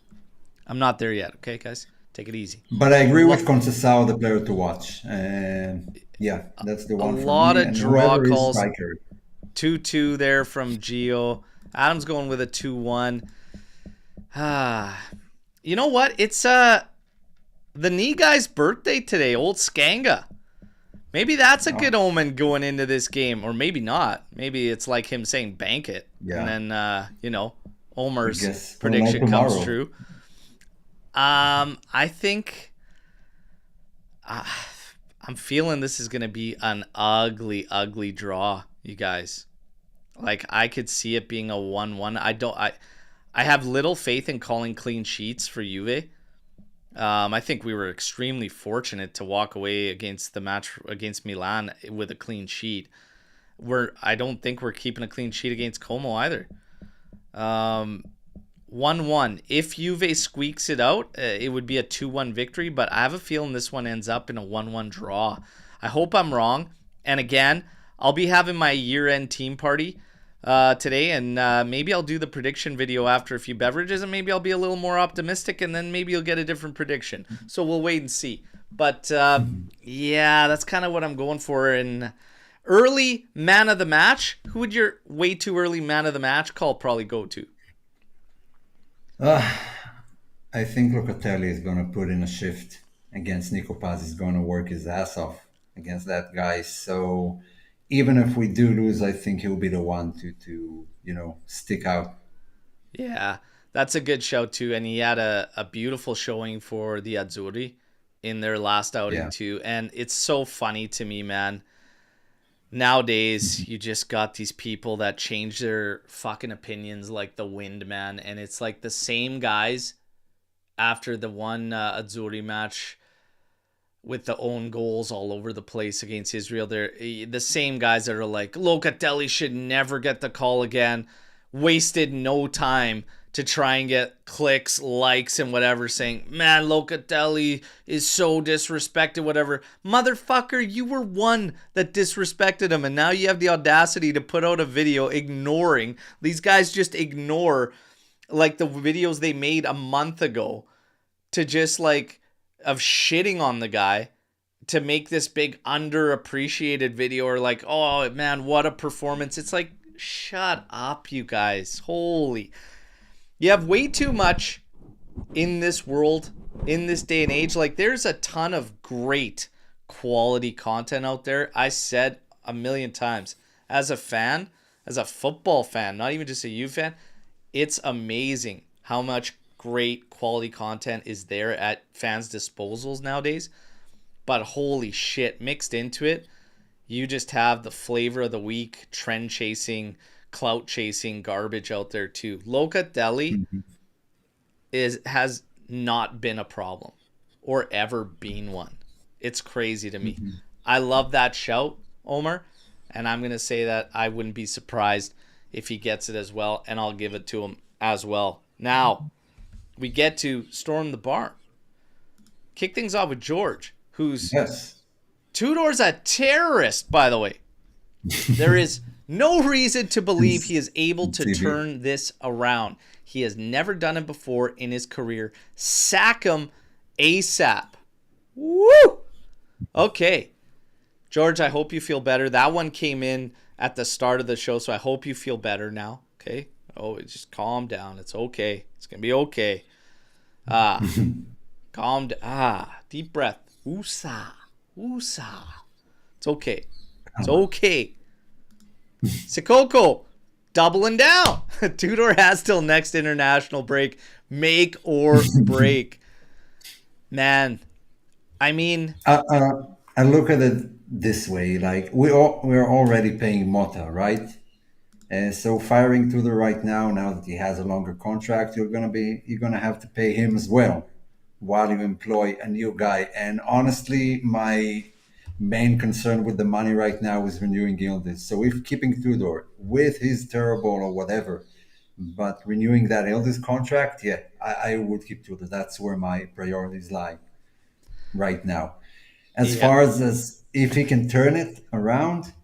I'm not there yet. Okay, guys? Take it easy. But I agree with Conceição, the player to watch. Yeah, that's the one. A lot of draw calls. 2-2 there from Gio. Adam's going with a 2-1. You know what? It's the knee guy's birthday today, old Skanga. Maybe that's a good omen going into this game, or maybe not. Maybe it's like him saying bank it. Yeah. And then, Omer's prediction comes true. I think I'm feeling this is going to be an ugly, ugly draw, you guys. Like, I could see it being a 1-1. I have little faith in calling clean sheets for Juve. I think we were extremely fortunate to walk away against the match against Milan with a clean sheet. I don't think we're keeping a clean sheet against Como either. 1-1. If Juve squeaks it out, it would be a 2-1 victory, but I have a feeling this one ends up in a 1-1 draw. I hope I'm wrong. And again, I'll be having my year-end team party today, and maybe I'll do the prediction video after a few beverages, and maybe I'll be a little more optimistic, and then maybe you'll get a different prediction. So we'll wait and see. But yeah, that's kind of what I'm going for. And early man of the match, who would your way too early man of the match call probably go to? Uh, I think Locatelli is going to put in a shift against Nico Paz. He's going to work his ass off against that guy. So even if we do lose, I think he'll be the one to stick out. Yeah, that's a good shout too. And he had a beautiful showing for the Azzurri in their last outing Yeah. too. And it's so funny to me, man. Nowadays, you just got these people that change their fucking opinions like the wind, man. And it's like the same guys after the one Azzurri match with the own goals all over the place against Israel. They're the same guys that are like, Locatelli should never get the call again. Wasted no time to try and get clicks, likes, and whatever, saying, man, Locatelli is so disrespected, whatever. Motherfucker, you were one that disrespected him, and now you have the audacity to put out a video ignoring. These guys just ignore, like, the videos they made a month ago to just, like, of shitting on the guy to make this big underappreciated video, or like, oh, man, what a performance. It's like, shut up, you guys. Holy... You have way too much in this world, in this day and age. Like, there's a ton of great quality content out there. I said a million times, as a fan, as a football fan, not even just a U fan, it's amazing how much great quality content is there at fans' disposals nowadays. But holy shit, mixed into it, you just have the flavor of the week, trend chasing, clout chasing garbage out there too. Locatelli has not been a problem or ever been one. It's crazy to me. I love that shout, Omar, and I'm going to say that I wouldn't be surprised if he gets it as well, and I'll give it to him as well. Now, we get to Storm the Barn. Kick things off with George, who's... Yes. Tudor's a terrorist, by the way. There is no reason to believe he is able to turn this around. He has never done it before in his career. Sack him ASAP. Woo! Okay. George, I hope you feel better. That one came in at the start of the show, so I hope you feel better now. Okay? Oh, just calm down. It's okay. It's going to be okay. Calm down. Deep breath. Woosah. Woosah. It's okay. It's okay. Sikoko, doubling down. Tudor has till next international break. Make or break. Man, I mean... I look at it this way. Like, we're already paying Mota, right? So firing Tudor right now that he has a longer contract, you're gonna have to pay him as well while you employ a new guy. And honestly, my main concern with the money right now is renewing Yildiz. So if keeping Tudor with his terrible or whatever, but renewing that Yildiz contract, yeah, I would keep Tudor. That's where my priorities lie right now. As far as if he can turn it around,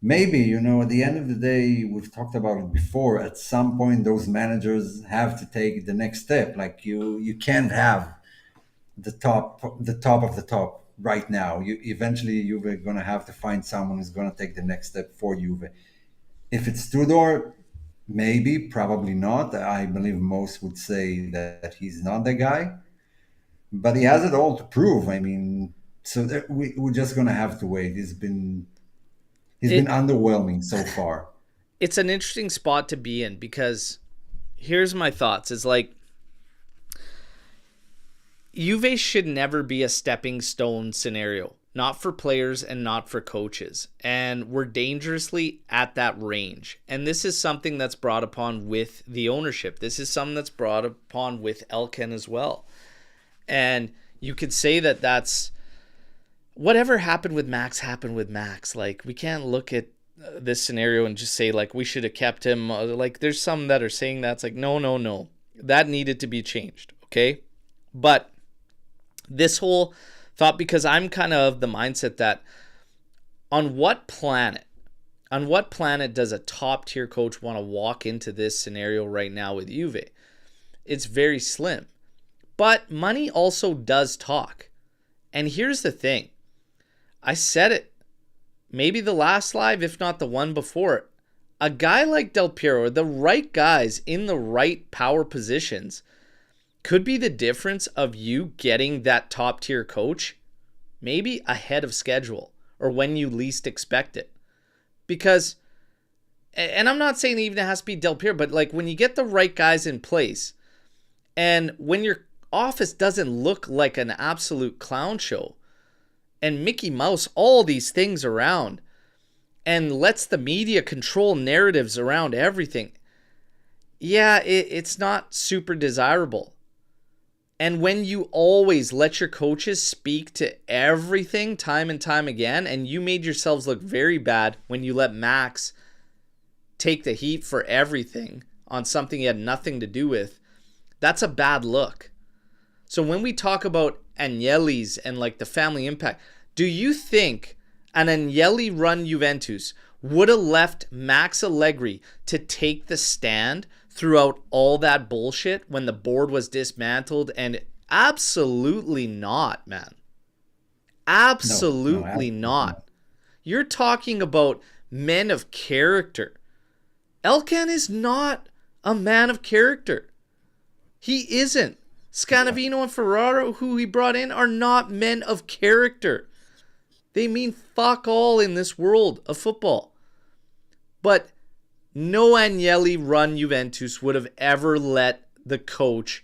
maybe, at the end of the day, we've talked about it before, at some point those managers have to take the next step. Like, you can't have the top of the top right now. You're going to have to find someone who's going to take the next step for Juve. If it's Tudor, maybe, probably not. I believe most would say that he's not the guy, but he has it all to prove. I mean, so we're just going to have to wait. He's been underwhelming so far. It's an interesting spot to be in, because here's my thoughts. It's like, Juve should never be a stepping stone scenario, not for players and not for coaches. And we're dangerously at that range. And this is something that's brought upon with the ownership. This is something that's brought upon with Elkan as well. And you could say that's whatever happened with Max happened with Max. Like, we can't look at this scenario and just say like we should have kept him. Like there's some that are saying that's like no, that needed to be changed. Okay, but this whole thought, because I'm kind of the mindset that on what planet does a top tier coach want to walk into this scenario right now with Juve? It's very slim. But money also does talk. And here's the thing. I said it maybe the last live, if not the one before. A guy like Del Piero, the right guys in the right power positions, could be the difference of you getting that top tier coach maybe ahead of schedule or when you least expect it. Because, and I'm not saying even it has to be Del Piero, but like when you get the right guys in place and when your office doesn't look like an absolute clown show and Mickey Mouse all these things around and lets the media control narratives around everything, yeah, it's not super desirable. And when you always let your coaches speak to everything time and time again, and you made yourselves look very bad when you let Max take the heat for everything on something he had nothing to do with, that's a bad look. So when we talk about Agnelli's and like the family impact, do you think an Agnelli-run Juventus would have left Max Allegri to take the stand throughout all that bullshit when the board was dismantled? And absolutely not, man. Absolutely not. You're talking about men of character. Elkan is not a man of character. He isn't. Scanavino and Ferraro, who he brought in, are not men of character. They mean fuck all in this world of football. But no Agnelli-run Juventus would have ever let the coach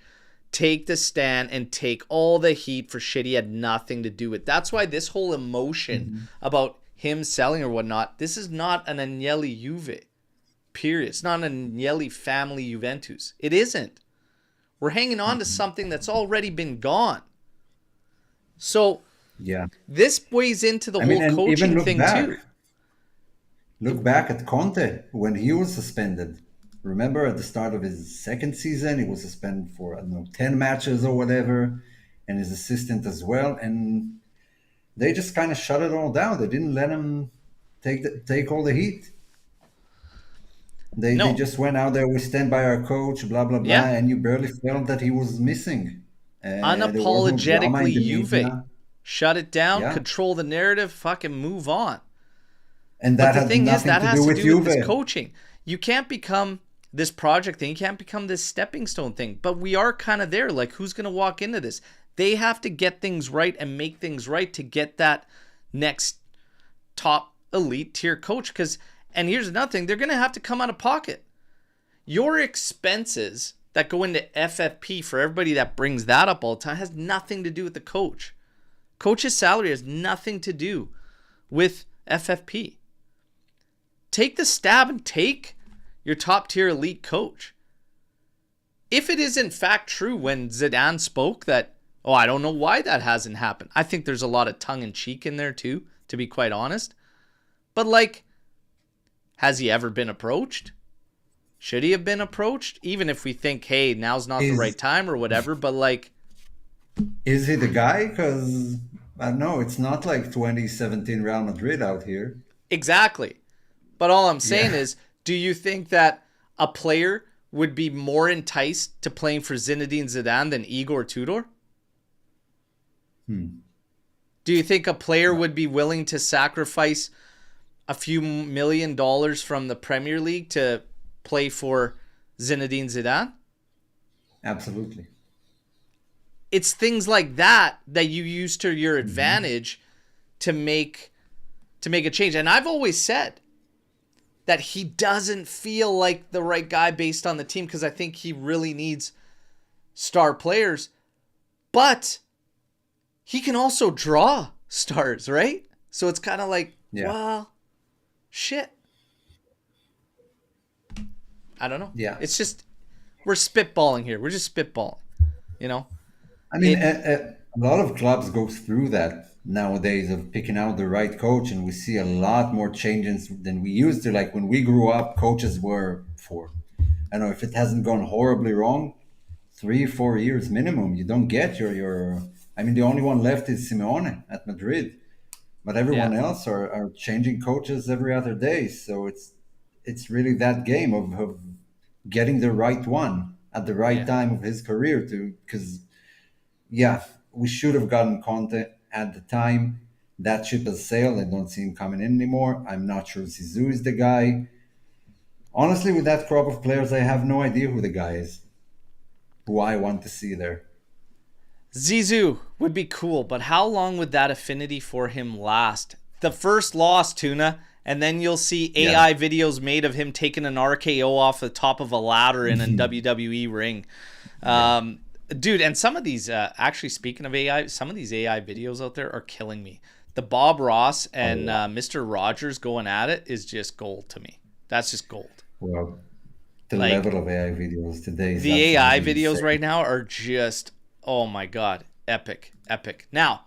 take the stand and take all the heat for shit he had nothing to do with. That's why this whole emotion about him selling or whatnot, this is not an Agnelli Juve. Period. It's not an Agnelli family Juventus. It isn't. We're hanging on to something that's already been gone. So yeah, this weighs into the whole coaching thing too. Look back at Conte when he was suspended. Remember at the start of his second season, he was suspended for 10 matches or whatever, and his assistant as well. And they just kind of shut it all down. They didn't let him take all the heat. They just went out there, we stand by our coach, blah, blah, blah, and you barely felt that he was missing. Unapologetically Juve. Shut it down, control the narrative, fucking move on. And that has nothing to do with Juve. This coaching. You can't become this project thing. You can't become this stepping stone thing. But we are kind of there. Like, who's going to walk into this? They have to get things right and make things right to get that next top elite tier coach. And here's another thing, they're going to have to come out of pocket. Your expenses that go into FFP, for everybody that brings that up all the time, has nothing to do with the coach. Coach's salary has nothing to do with FFP. Take the stab and take your top tier elite coach. If it is in fact true when Zidane spoke that, I don't know why that hasn't happened. I think there's a lot of tongue in cheek in there too, to be quite honest. But like, has he ever been approached? Should he have been approached? Even if we think, hey, now's not the right time or whatever, but like... Is he the guy? Because, I don't know, it's not like 2017 Real Madrid out here. Exactly. But all I'm saying is, do you think that a player would be more enticed to playing for Zinedine Zidane than Igor Tudor? Do you think a player would be willing to sacrifice a few $1 million from the Premier League to play for Zinedine Zidane? Absolutely. It's things like that you use to your advantage to make a change. And I've always said that he doesn't feel like the right guy based on the team because I think he really needs star players. But he can also draw stars, right? So it's kind of like, well, shit. I don't know. Yeah. It's just, we're spitballing here. We're just spitballing, you know? I mean, a lot of clubs go through that. nowadays of picking out the right coach, and we see a lot more changes than we used to. Like when we grew up, coaches were for, I don't know, if it hasn't gone horribly wrong, 3 4 years minimum. You don't get your. I mean, the only one left is Simeone at Madrid, but Yeah. everyone else are changing coaches every other day. So it's really that game of getting the right one at the right Yeah. time of his career to because yeah, we should have gotten Conte at the time. That ship has sailed. I don't see him coming in anymore. I'm not sure Zizou is the guy. Honestly, with that crop of players, I have no idea who the guy is, who I want to see there. Zizou would be cool, but how long would that affinity for him last? The first loss, Tuna, and then you'll see Yeah. AI videos made of him taking an RKO off the top of a ladder in a WWE ring. Yeah. Dude, and some of these, actually speaking of AI, some of these AI videos out there are killing me. The Bob Ross A and lot. Mr. Rogers going at it is just gold to me. That's just gold. Well, the Like, level of AI videos today is the AI absolutely videos right insane. now are just, oh my God, epic, epic. Now,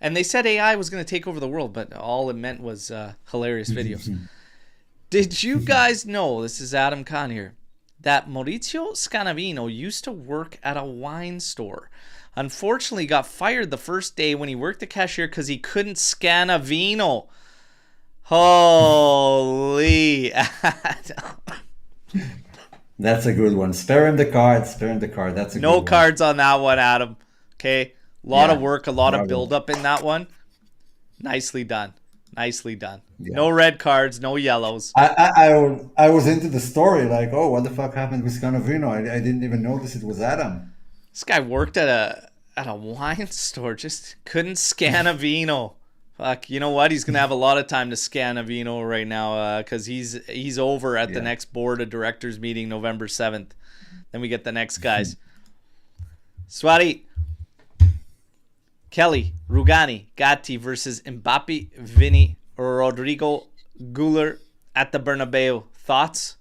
and they said AI was going to take over the world, but all it meant was hilarious videos. Did you guys know, this is Adam Kahn here, that Maurizio Scanavino used to work at a wine store? Unfortunately, got fired the first day when he worked the cashier because he couldn't scan a vino. Holy. That's a good one. Spare him the card. Spare him the card. That's a No good one. cards on that one, Adam. Okay. A lot of Yeah. work, a lot of Bravo. buildup in that one. Nicely done. Nicely done. Yeah. No red cards, no yellows. I was into the story like, oh, what the fuck happened with Scanavino? I didn't even notice it was Adam. This guy worked at a wine store, just couldn't scan a vino. Fuck, you know what? He's gonna have a lot of time to scan a vino right now, because he's over at the Yeah. next board of directors meeting November 7th. Then we get the next guys. Swati, Kelly, Rugani, Gatti versus Mbappe, Vinny, Rodrigo, Guler at the Bernabeu. Thoughts?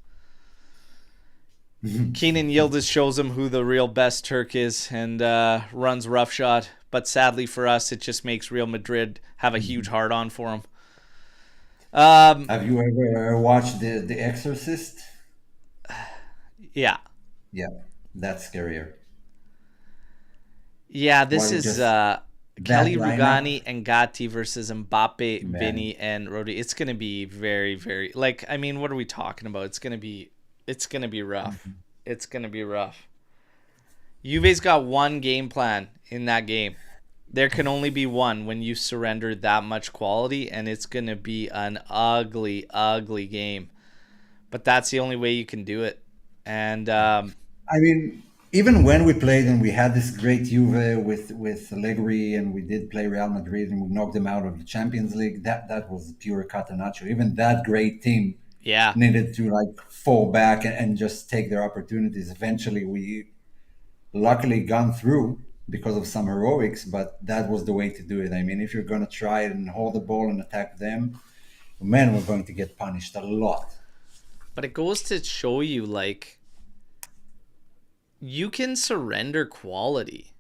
Kenan Yildiz shows him who the real best Turk is and runs roughshod. But sadly for us, it just makes Real Madrid have a huge hard on for him. Have you ever watched the Exorcist? Yeah. Yeah, that's scarier. Yeah, this Why is just that Kelly lineup? Rugani and Gatti versus Mbappe, Man. Vinny, and Rodi. It's gonna be very, very like I mean, what are we talking about? It's gonna be rough. It's gonna be rough. Juve's got one game plan in that game. There can only be one when you surrender that much quality, and it's gonna be an ugly, ugly game. But that's the only way you can do it. And I mean, even when we played and we had this great Juve with Allegri and we did play Real Madrid and we knocked them out of the Champions League, that was pure catenaccio. Even that great team yeah, needed to like fall back and just take their opportunities. Eventually, we luckily gone through because of some heroics, but that was the way to do it. I mean, if you're gonna try and hold the ball and attack them, man, we're going to get punished a lot. but it goes to show you like you can surrender quality,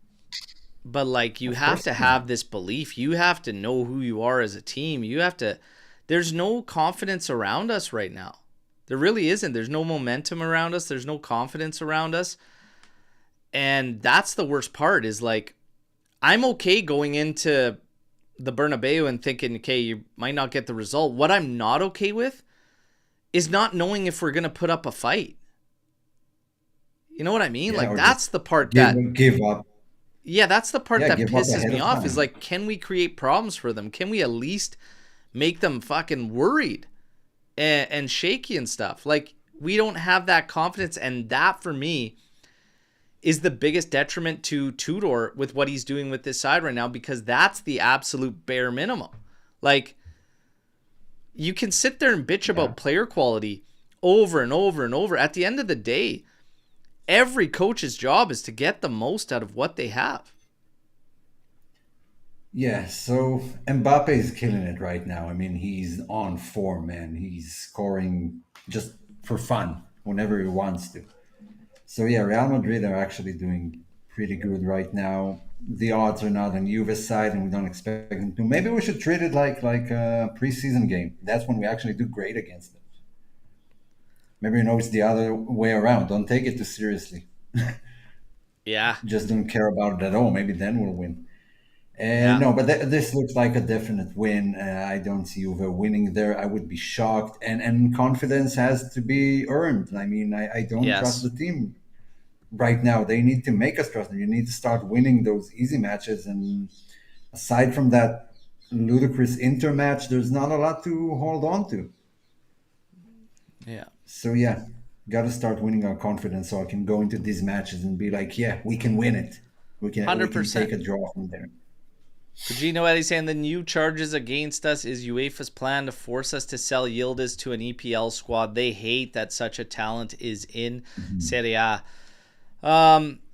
but like you Of have course, to have this belief. You have to know who you are as a team. You have to. There's no confidence around us right now. There really isn't. There's no momentum around us. There's no confidence around us. And that's the worst part is like I'm okay going into the Bernabeu and thinking, okay, you might not get the result. What I'm not okay with is not knowing if we're going to put up a fight. You know what I mean? yeah, Like or just that's the part that give up. yeah, that's the part Yeah, that give up pisses ahead me of off is time. like can we create problems for them? Can we at least make them fucking worried and shaky and stuff? Like we don't have that confidence, and that for me is the biggest detriment to Tudor with what he's doing with this side right now, because that's the absolute bare minimum. Like you can sit there and bitch Yeah. about player quality over and over and over. At the end of the day, every coach's job is to get the most out of what they have. Yeah, so Mbappe is killing it right now. I mean, he's on form, man. He's scoring just for fun whenever he wants to. So yeah, Real Madrid are actually doing pretty good right now. the odds are not on Juve's side, and we don't expect them to. Maybe we should treat it like a preseason game. That's when we actually do great against them. Maybe it's the other way around. Don't take it too seriously. Yeah. Just don't care about it at all. Maybe then we'll win. Yeah. No, but this looks like a definite win. I don't see Juve winning there. I would be shocked, and confidence has to be earned. I mean, I don't trust Yes. the team right now. They need to make us trust them. You need to start winning those easy matches, and aside from that ludicrous Inter match, there's not a lot to hold on to. Yeah. So yeah, got to start winning our confidence so I can go into these matches and be like, yeah, we can win it. We can take 100%. a draw from there. Gino Eddie saying the new charges against us is UEFA's plan to force us to sell Yildiz to an EPL squad. They hate that such a talent is in Serie A.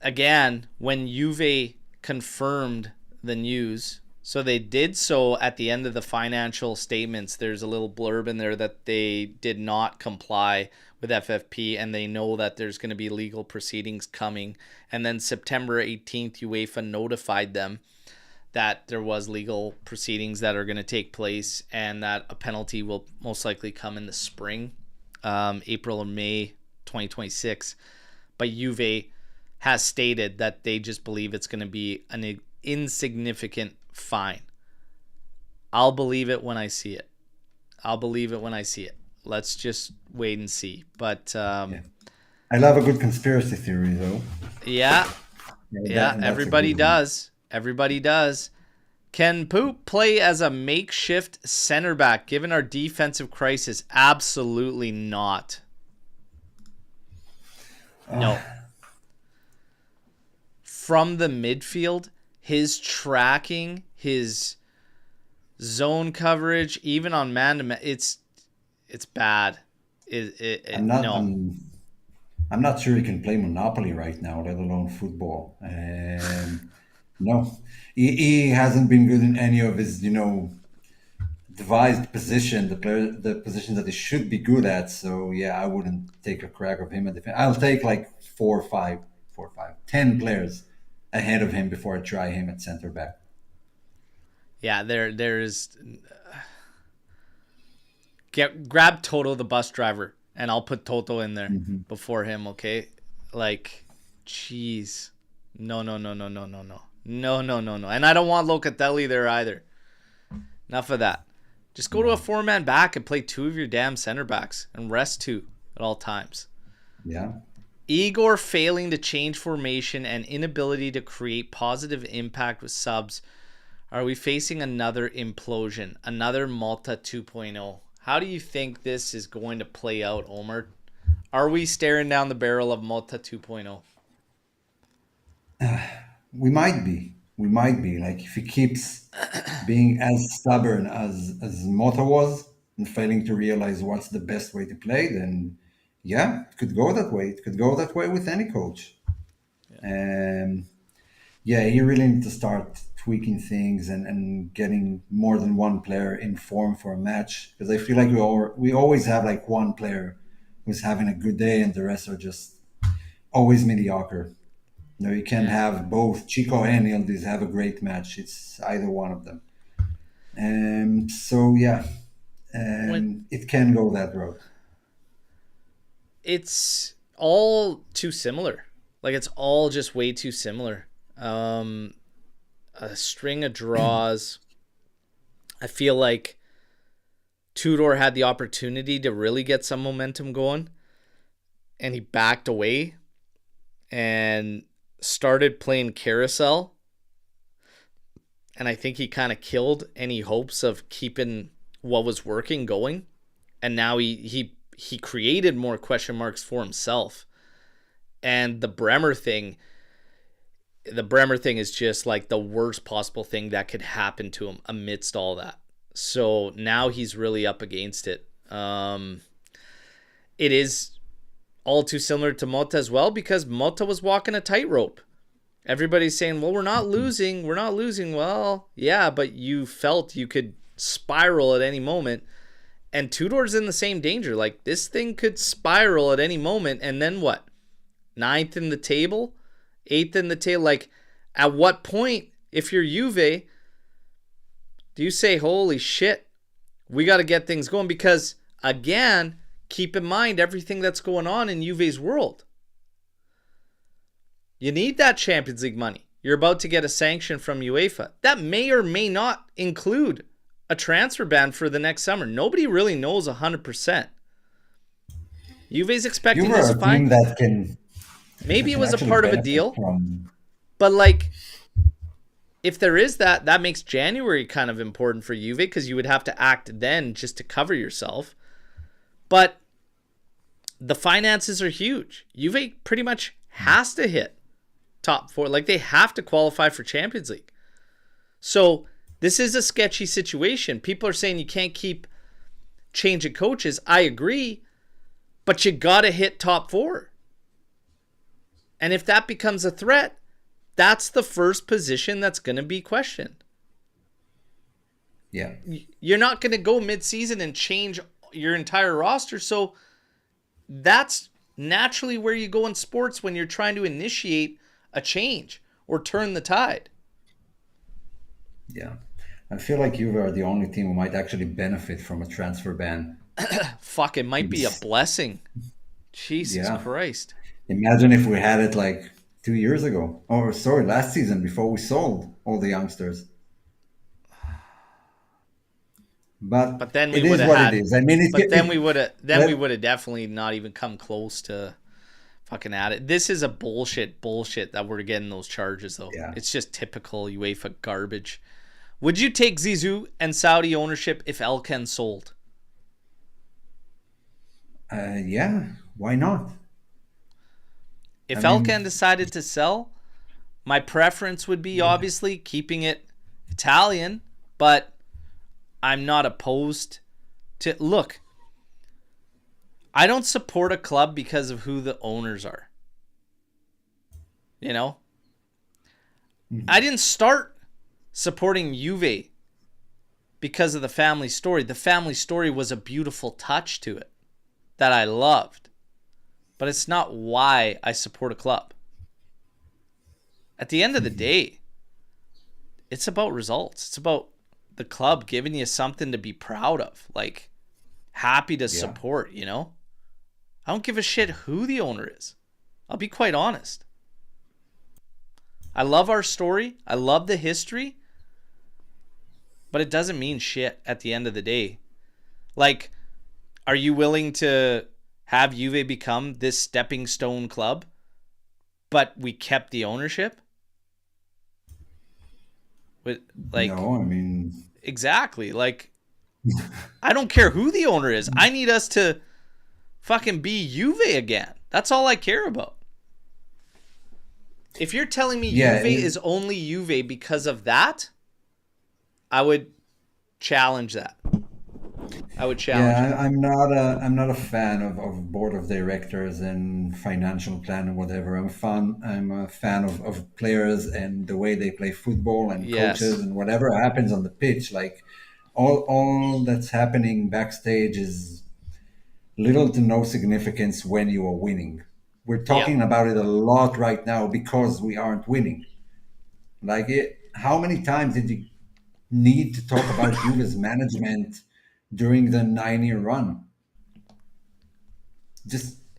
Again, when Juve confirmed the news, so they did so at the end of the financial statements. There's a little blurb in there that they did not comply with FFP, and they know that there's going to be legal proceedings coming. And then September 18th, UEFA notified them that there was legal proceedings that are going to take place, and that a penalty will most likely come in the spring, April or May 2026. But Juve has stated that they just believe it's going to be an insignificant fine. I'll believe it when I see it. Let's just wait and see. But Yeah. I love a good conspiracy theory, though. yeah, That's a everybody good one. does. Everybody does. Can Poop play as a makeshift center back given our defensive crisis? Absolutely not. No. From the midfield, his tracking, his zone coverage, even on man-to-man, it's bad. I'm not. No. I'm not sure he can play Monopoly right now, let alone football. No, he hasn't been good in any of his, devised position, the position that he should be good at. So yeah, I wouldn't take a crack of him at defense. I'll take like 10 players ahead of him before I try him at center back. Yeah, there's grab Toto the bus driver, and I'll put Toto in there before him, okay? Like, jeez. No. And I don't want Locatelli there either. Enough of that. Just go to a four-man back and play two of your damn center backs and rest two at all times. Yeah. Igor failing to change formation and inability to create positive impact with subs. Are we facing another implosion? Another Malta 2.0? How do you think this is going to play out, Omer? Are we staring down the barrel of Malta 2.0? We might be. We might be. Like if he keeps being as stubborn as Mota was and failing to realize what's the best way to play, then yeah, it could go that way. It could go that way with any coach. And yeah, you really need to start tweaking things and getting more than one player in form for a match, because I feel like we always have like one player who's having a good day and the rest are just always mediocre. No, you can't have both Chico and Yildiz have a great match. It's either one of them. So yeah, When it can go that route. it's all too similar. Like, it's all just way too similar. A string of draws. I feel like Tudor had the opportunity to really get some momentum going, and he backed away and started playing carousel. And I think he kind of killed any hopes of keeping what was working going. And now he created more question marks for himself. And the Bremer thing is just like the worst possible thing that could happen to him amidst all that. So now he's really up against it. It is all too similar to Mota as well, because Mota was walking a tightrope. Everybody's saying, well, we're not losing. Well, yeah, but you felt you could spiral at any moment. And Tudor's in the same danger. Like, this thing could spiral at any moment. And then what? 9th in the table? 8th in the table? Like, At what point, if you're Juve, do you say, holy shit, we got to get things going? Because, again, keep in mind everything that's going on in Juve's world. You need that Champions League money. You're about to get a sanction from UEFA. That may or may not include a transfer ban for the next summer. Nobody really knows 100%. Juve's expecting this fine. Maybe it was a part of a deal. But like, if there is that, that makes January kind of important for Juve because you would have to act then just to cover yourself. But the finances are huge. Juve pretty much has to hit top 4. Like, they have to qualify for Champions League. So this is a sketchy situation. People are saying you can't keep changing coaches. I agree, but you got to hit top 4. And if that becomes a threat, that's the first position that's going to be questioned. Yeah. You're not going to go mid-season and change your entire roster. So that's naturally where you go in sports when you're trying to initiate a change or turn the tide. Yeah. I feel like you are the only team who might actually benefit from a transfer ban. Fuck, it might be a blessing. Jesus Christ. Imagine if we had it like 2 years ago. Or sorry, last season before we sold all the youngsters. But then we would have had. It is. I mean, we would have definitely not even come close to fucking at it. This is a bullshit that we're getting those charges though. Yeah. It's just typical UEFA garbage. Would you take Zizou and Saudi ownership if Elkan sold? Yeah, why not? If Elkan decided to sell, my preference would be obviously keeping it Italian, but I'm not opposed to... Look, I don't support a club because of who the owners are. You know? I didn't start supporting Juve because of the family story. The family story was a beautiful touch to it that I loved. But it's not why I support a club. At the end of the day, it's about results. It's about the club giving you something to be proud of. Like, happy to support, you know? I don't give a shit who the owner is. I'll be quite honest. I love our story. I love the history. But it doesn't mean shit at the end of the day. Like, are you willing to have Juve become this stepping stone club, but we kept the ownership? Like, no, I mean... Exactly. Like, I don't care who the owner is. I need us to fucking be Juve again. That's all I care about. If you're telling me Juve is only Juve because of that, I would challenge that. I'm not a fan of board of directors and financial plan and whatever. I'm a fan of players and the way they play football and coaches and whatever happens on the pitch. Like all that's happening backstage is little to no significance when you are winning. We're talking about it a lot right now because we aren't winning. Like how many times did you need to talk about Juve's management during the 9-year run?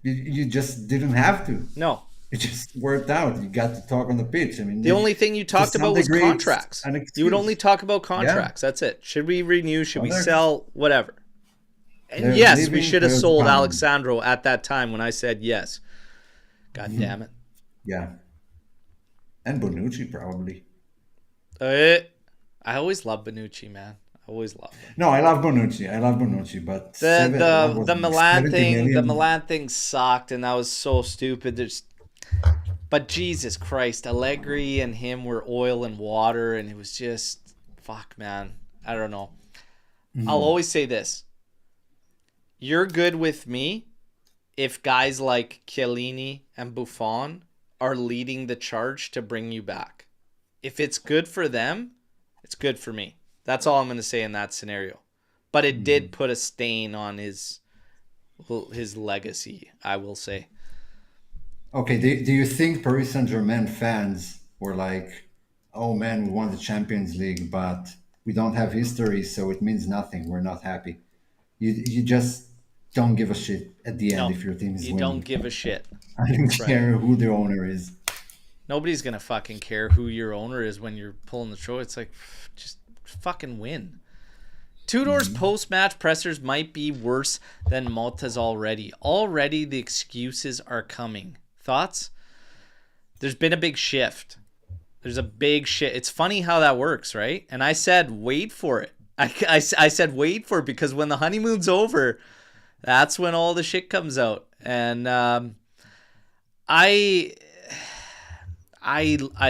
You just didn't have to. No, it just worked out. You got to talk on the pitch. I mean, the only thing you talked about was contracts. You would only talk about contracts. That's it. Should we renew? Should we sell? Whatever. And yes, we should have sold Alexandro at that time when I said yes. God damn it. Yeah. And Bonucci probably. I always love Bonucci, man. Always love him. No, I love Bonucci, but the Milan thing sucked, and that was so stupid. But Jesus Christ, Allegri and him were oil and water, and it was just fuck, man. I don't know. I'll always say this: you're good with me if guys like Chiellini and Buffon are leading the charge to bring you back. If it's good for them, it's good for me. That's all I'm going to say in that scenario. But it did put a stain on his legacy, I will say. Okay, do you think Paris Saint-Germain fans We're like, oh man, we won the Champions League, but we don't have history, so it means nothing. We're not happy. You just don't give a shit at the end No, if your team is you don't winning. give a shit. I don't That's right. care who the owner is. Nobody's gonna fucking care who your owner is when you're pulling the trophy. It's like, just fucking win. Tudor's post-match pressers might be worse than Motta's already. Already the excuses are coming. Thoughts? There's been a big shift. There's a big shift. It's funny how that works, right? And I said, wait for it. I said, wait for it, because when the honeymoon's over, that's when all the shit comes out. And I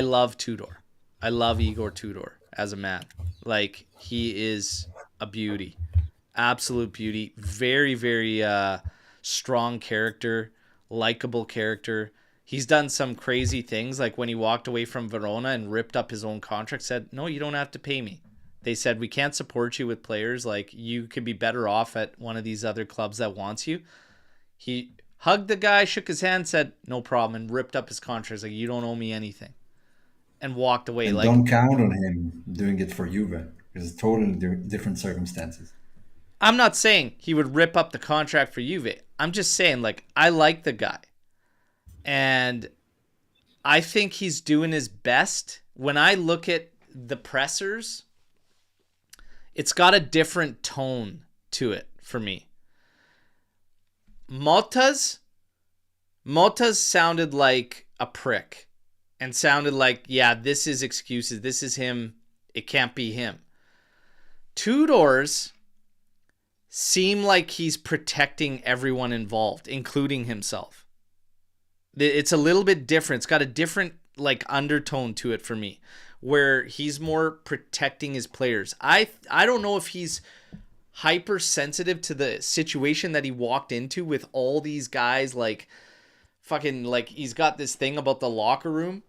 love Tudor. I love Igor Tudor as a man. Like, he is a beauty. Absolute beauty. Very, very strong character. Likable character. He's done some crazy things, like when he walked away from Verona and ripped up his own contract, said, no, you don't have to pay me. They said, we can't support you with players. Like, you could be better off at one of these other clubs that wants you. He hugged the guy, shook his hand, said, no problem, and ripped up his contract. Like, you don't owe me anything. And walked away. And like, don't count on him doing it for Juve, because it's totally different circumstances. I'm not saying he would rip up the contract for Juve. I'm just saying, like, I like the guy. And I think he's doing his best. When I look at the pressers, it's got a different tone to it for me. Motta's sounded like a prick and sounded like, yeah, this is excuses. This is him. It can't be him. Tudor's seem like he's protecting everyone involved, including himself. It's a little bit different. It's got a different like undertone to it for me, where he's more protecting his players. I don't know if he's hypersensitive to the situation that he walked into with all these guys, like fucking, like he's got this thing about the locker room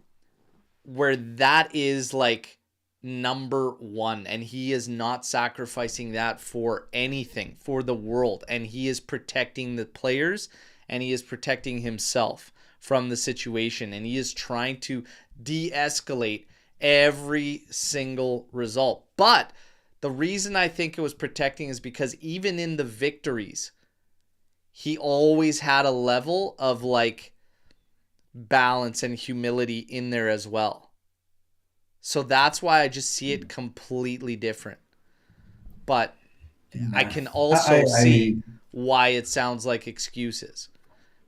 where that is like number one, and he is not sacrificing that for anything, for the world, and he is protecting the players and he is protecting himself from the situation, and he is trying to de-escalate every single result. But the reason I think it was protecting is because even in the victories, he always had a level of like balance and humility in there as well. So that's why I just see it completely different. But I can also see why it sounds like excuses,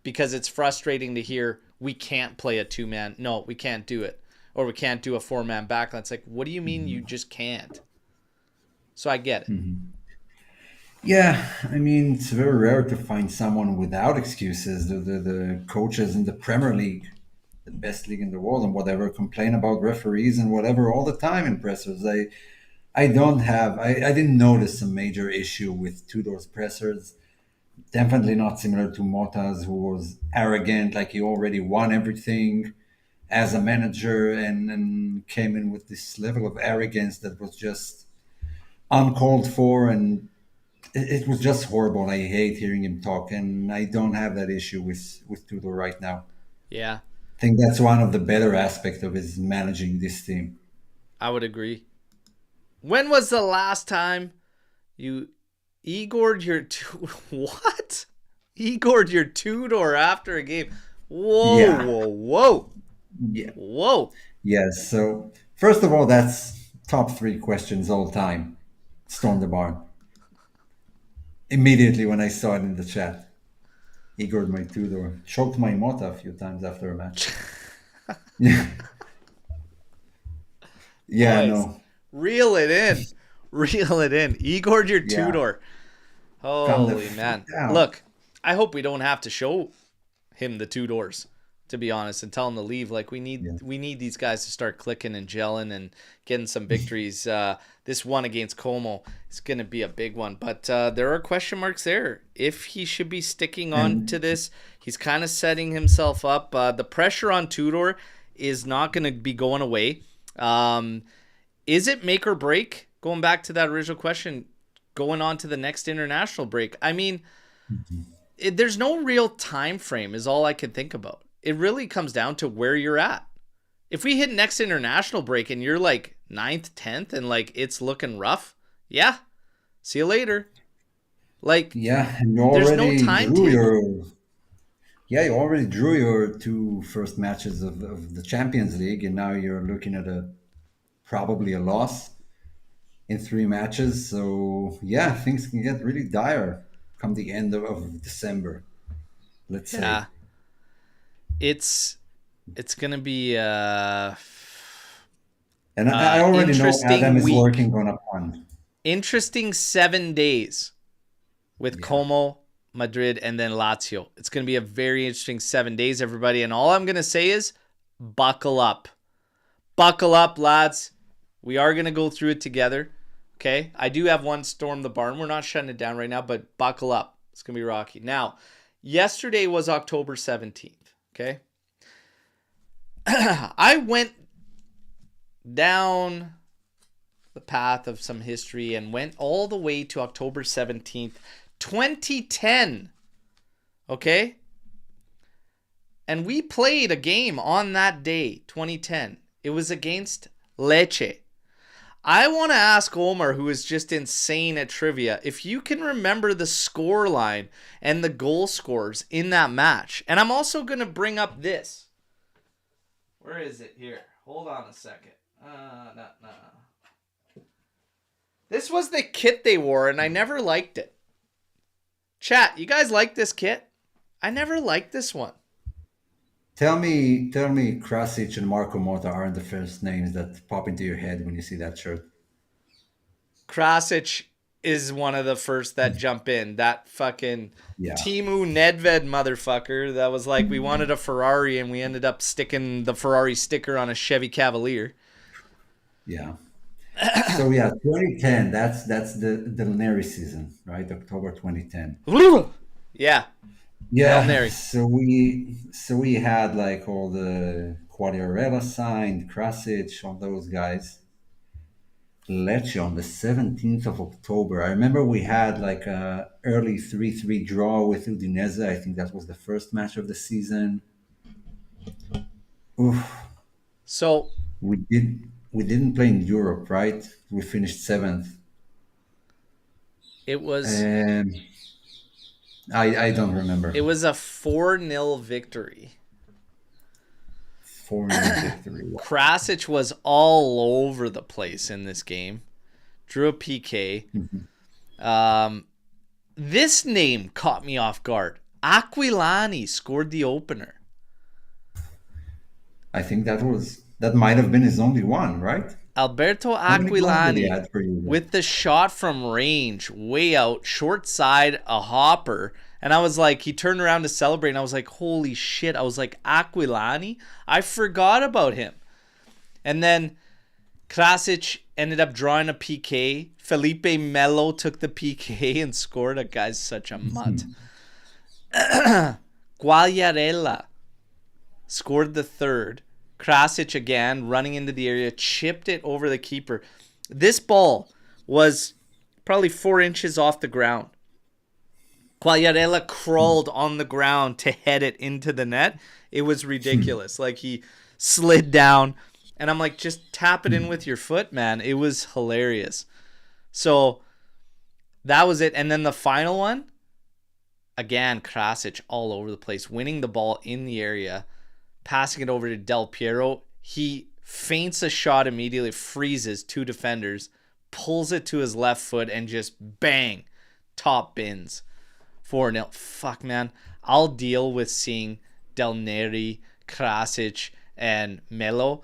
because it's frustrating to hear we can't play a two-man. No, we can't do it. Or we can't do a four-man backline. It's like, what do you mean you just can't? So I get it. Yeah, I mean, it's very rare to find someone without excuses. The coaches in the Premier League, the best league in the world, and whatever, complain about referees and whatever all the time in pressers. I didn't notice a major issue with Tudor's pressers. Definitely not similar to Motta's, who was arrogant, like he already won everything as a manager, and came in with this level of arrogance that was just uncalled for, and it was just horrible. I hate hearing him talk, and I don't have that issue with Tudor right now. Yeah, I think that's one of the better aspects of his managing this team. I would agree. When was the last time you Igored your what? Igored your Tudor after a game? Whoa, Yeah. whoa. Yeah. Whoa. Yes. So first of all, that's top 3 questions all time. Storm the barn. Immediately when I saw it in the chat, Igor my Tudor choked my Mota a few times after a match. Yeah. Yeah. Boys, No. reel it in. Reel it in. Igored your Yeah. Tudor. Calm the Holy man. down. Look, I hope we don't have to show him the Tudors, to be honest, and tell him to leave. Like, we need these guys to start clicking and gelling and getting some victories. This one against Como is going to be a big one, but there are question marks there. If he should be sticking on to this, he's kind of setting himself up. The pressure on Tudor is not going to be going away. Is it make or break? Going back to that original question, going on to the next international break. I mean, there's no real time frame is all I can think about. It really comes down to where you're at. If we hit next international break and you're like 9th, 10th, and like it's looking rough, yeah, see you later. Like, Yeah, and there's no timetable. you already drew your two first matches of the Champions League, and now you're looking at a probably a loss in three matches. So yeah, things can get really dire come the end of December, let's say. Yeah, it's it's gonna be And I already know Adam interesting is week, working on a pun. interesting 7 days with Yeah. Como, Madrid, and then Lazio. It's gonna be a very interesting 7 days, everybody. And all I'm gonna say is, buckle up, buckle up, lads. We are gonna go through it together. Okay, I do have one Storm the Barn. We're not shutting it down right now, but buckle up. It's gonna be rocky. Now, yesterday was October 17th. Okay, I went down the path of some history and went all the way to October 17th, 2010. Okay? And we played a game on that day, 2010. It was against Lecce. I want to ask Omar, who is just insane at trivia, if you can remember the score line and the goal scores in that match. And I'm also going to bring up this. Where is it here? Hold on a second. No. This was the kit they wore, and I never liked it. Chat, you guys like this kit? I never liked this one. Tell me, Krasic and Marco Mota aren't the first names that pop into your head when you see that shirt. Krasic is one of the first that jump in. That fucking Yeah, Timu Nedved motherfucker that was like, we wanted a Ferrari and we ended up sticking the Ferrari sticker on a Chevy Cavalier. yeah. So yeah, 2010. That's the Del Neri season, right? October 2010. Yeah, Del Yeah. Neri. So we had like all the Quagliarella signed, Krasic, all those guys. Lecce on the 17th of October. I remember we had like a early 3-3 draw with Udinese. I think that was the first match of the season. Oof. So We didn't play in Europe, right? We finished seventh. it was And I don't it remember. was a 4-0 victory. 4-0 victory. Krasic was all over the place in this game. Drew a PK. This name caught me off guard. Aquilani scored the opener. I think that might have been his only one, right? Alberto How many goals did he Aquilani add for you? with the shot from range, way out, short side, a hopper. And I was like, he turned around to celebrate, and I was like, holy shit. I was like, Aquilani? I forgot about him. And then Krasic ended up drawing a PK. Felipe Melo took the PK and scored. That guy's such a mutt. Quagliarella scored the third. Krasic again running into the area, chipped it over the keeper. This ball was probably 4 inches off the ground. Quagliarella crawled on the ground to head it into the net. It was ridiculous. Like, he slid down, and I'm like, just tap it in with your foot, man. It was hilarious. So that was it. And then the final one, again, Krasic all over the place, winning the ball in the area, passing it over to Del Piero. He feints a shot immediately, freezes 2 defenders, pulls it to his left foot, and just bang, top bins. 4-0. Fuck, man. I'll deal with seeing Del Neri, Krasic, and Melo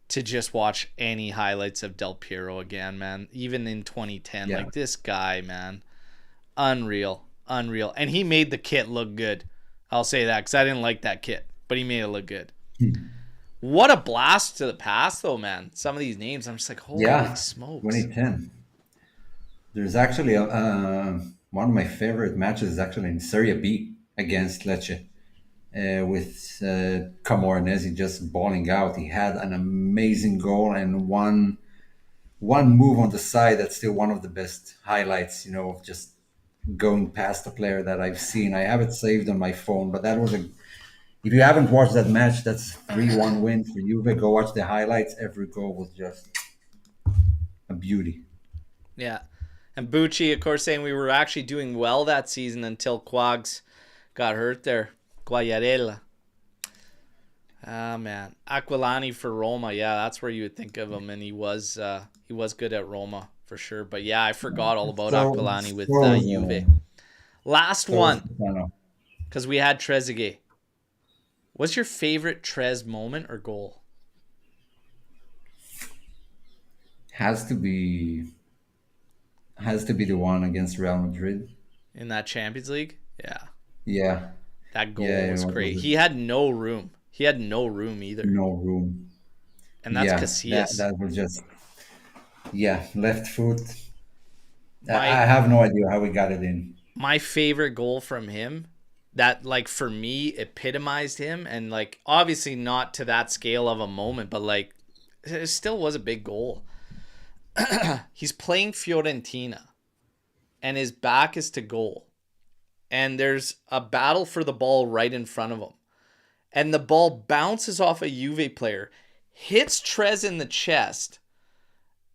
to just watch any highlights of Del Piero again, man. Even in 2010. Yeah. Like, this guy, man. Unreal. Unreal. And he made the kit look good. I'll say that because I didn't like that kit, but he made it look good. What a blast to the past, though, man. Some of these names, I'm just like, holy Yeah, smokes. 2010. There's actually one of my favorite matches is actually in Serie B against Lecce, with Camoranesi just balling out. He had an amazing goal and one move on the side that's still one of the best highlights, of just going past a player that I've seen. I have it saved on my phone, but that was If you haven't watched that match, that's 3-1 win for Juve. Go watch the highlights. Every goal was just a beauty. Yeah. And Bucci, of course, saying we were actually doing well that season until Quags got hurt there. Quagliarella. Ah, man. Aquilani for Roma. Yeah, that's where you would think of him. And he was good at Roma for sure. But yeah, I forgot all about So, Aquilani with so, Juve. Last so one, no. because we had Trezeguet. What's your favorite Trez moment or goal? Has to be the one against Real Madrid. In that Champions League? Yeah. Yeah. That goal Yeah, was what great. was it? He had no room. He had no room either. No room. And that's Yeah, Casillas. that was just left foot. My I have no idea how we got it in. my favorite goal from him, that like for me epitomized him, and like obviously not to that scale of a moment, but like it still was a big goal. He's playing Fiorentina and his back is to goal. And there's a battle for the ball right in front of him. And the ball bounces off a Juve player, hits Trez in the chest,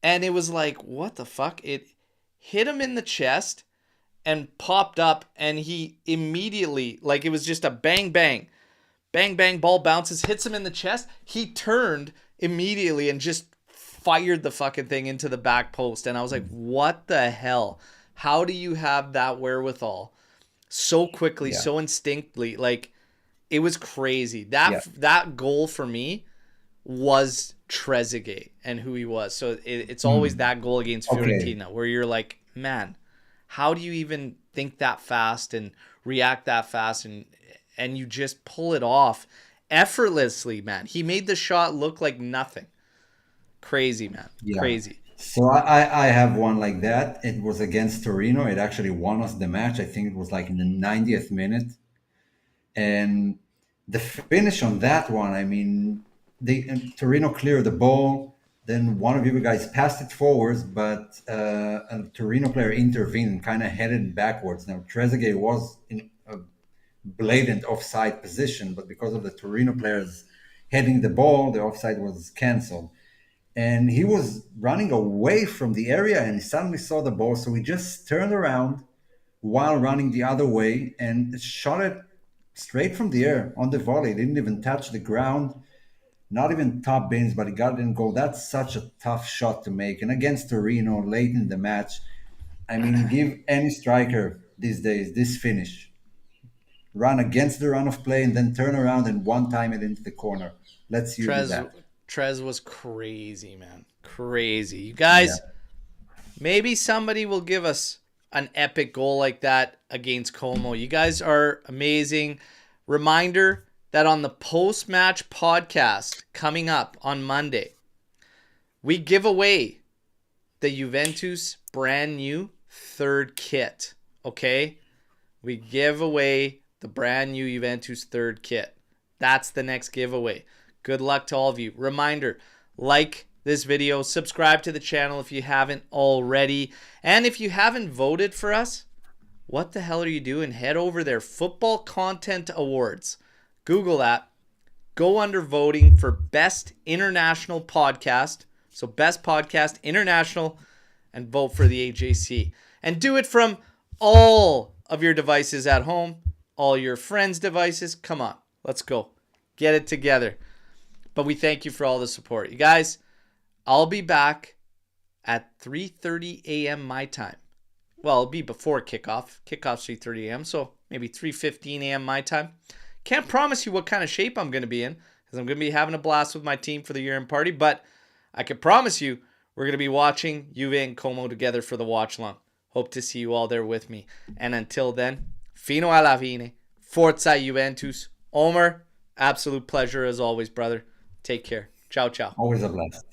and it was like, what the fuck? It hit him in the chest and popped up, and he immediately, like it was just a bang, bang, bang, bang, ball bounces, hits him in the chest. He turned immediately and just fired the fucking thing into the back post. And I was like, what the hell? How do you have that wherewithal so quickly, Yeah. so instinctively? Like, it was crazy. Yeah. That goal for me was Trezeguet and who he was. So it's always that goal against Okay. Fiorentina where you're like, man, how do you even think that fast and react that fast, and you just pull it off effortlessly, man. He made the shot look like nothing. Crazy, man. Yeah. Crazy. So I have one like that. It was against Torino. It actually won us the match. I think it was like in the 90th minute. And the finish on that one, I mean, Torino cleared the ball. Then one of you guys passed it forwards, but a Torino player intervened and kind of headed backwards. Now Trezeguet was in a blatant offside position, but because of the Torino players heading the ball, the offside was cancelled. And he was running away from the area and he suddenly saw the ball. So he just turned around while running the other way and shot it straight from the air on the volley. It didn't even touch the ground, not even top bins, but he got it in goal. That's such a tough shot to make. And against Torino late in the match, I mean, give any striker these days this finish. Run against the run of play and then turn around and one time it into the corner. Let's use that. Trez was crazy, man. Crazy. You guys, maybe somebody will give us an epic goal like that against Como. You guys are amazing. Reminder that on the post-match podcast coming up on Monday, we give away the Juventus brand new third kit. Okay? We give away the brand new Juventus third kit. That's the next giveaway. Good luck to all of you. Reminder, like this video, subscribe to the channel if you haven't already. And if you haven't voted for us, what the hell are you doing? Head over there, Football Content Awards. Google that. Go under voting for Best International Podcast. So Best Podcast International, and vote for the AJC. And do it from all of your devices at home, all your friends' devices. Come on, let's go. Get it together. But we thank you for all the support. You guys, I'll be back at 3:30 a.m. my time. Well, it'll be before kickoff. Kickoff's 3:30 a.m., so maybe 3:15 a.m. my time. Can't promise you what kind of shape I'm going to be in, because I'm going to be having a blast with my team for the year-end party, but I can promise you we're going to be watching Juve and Como together for the watch-along. Hope to see you all there with me. And until then, fino alla fine, forza Juventus. Omer, absolute pleasure as always, brother. Take care. Ciao, ciao. Always a blast.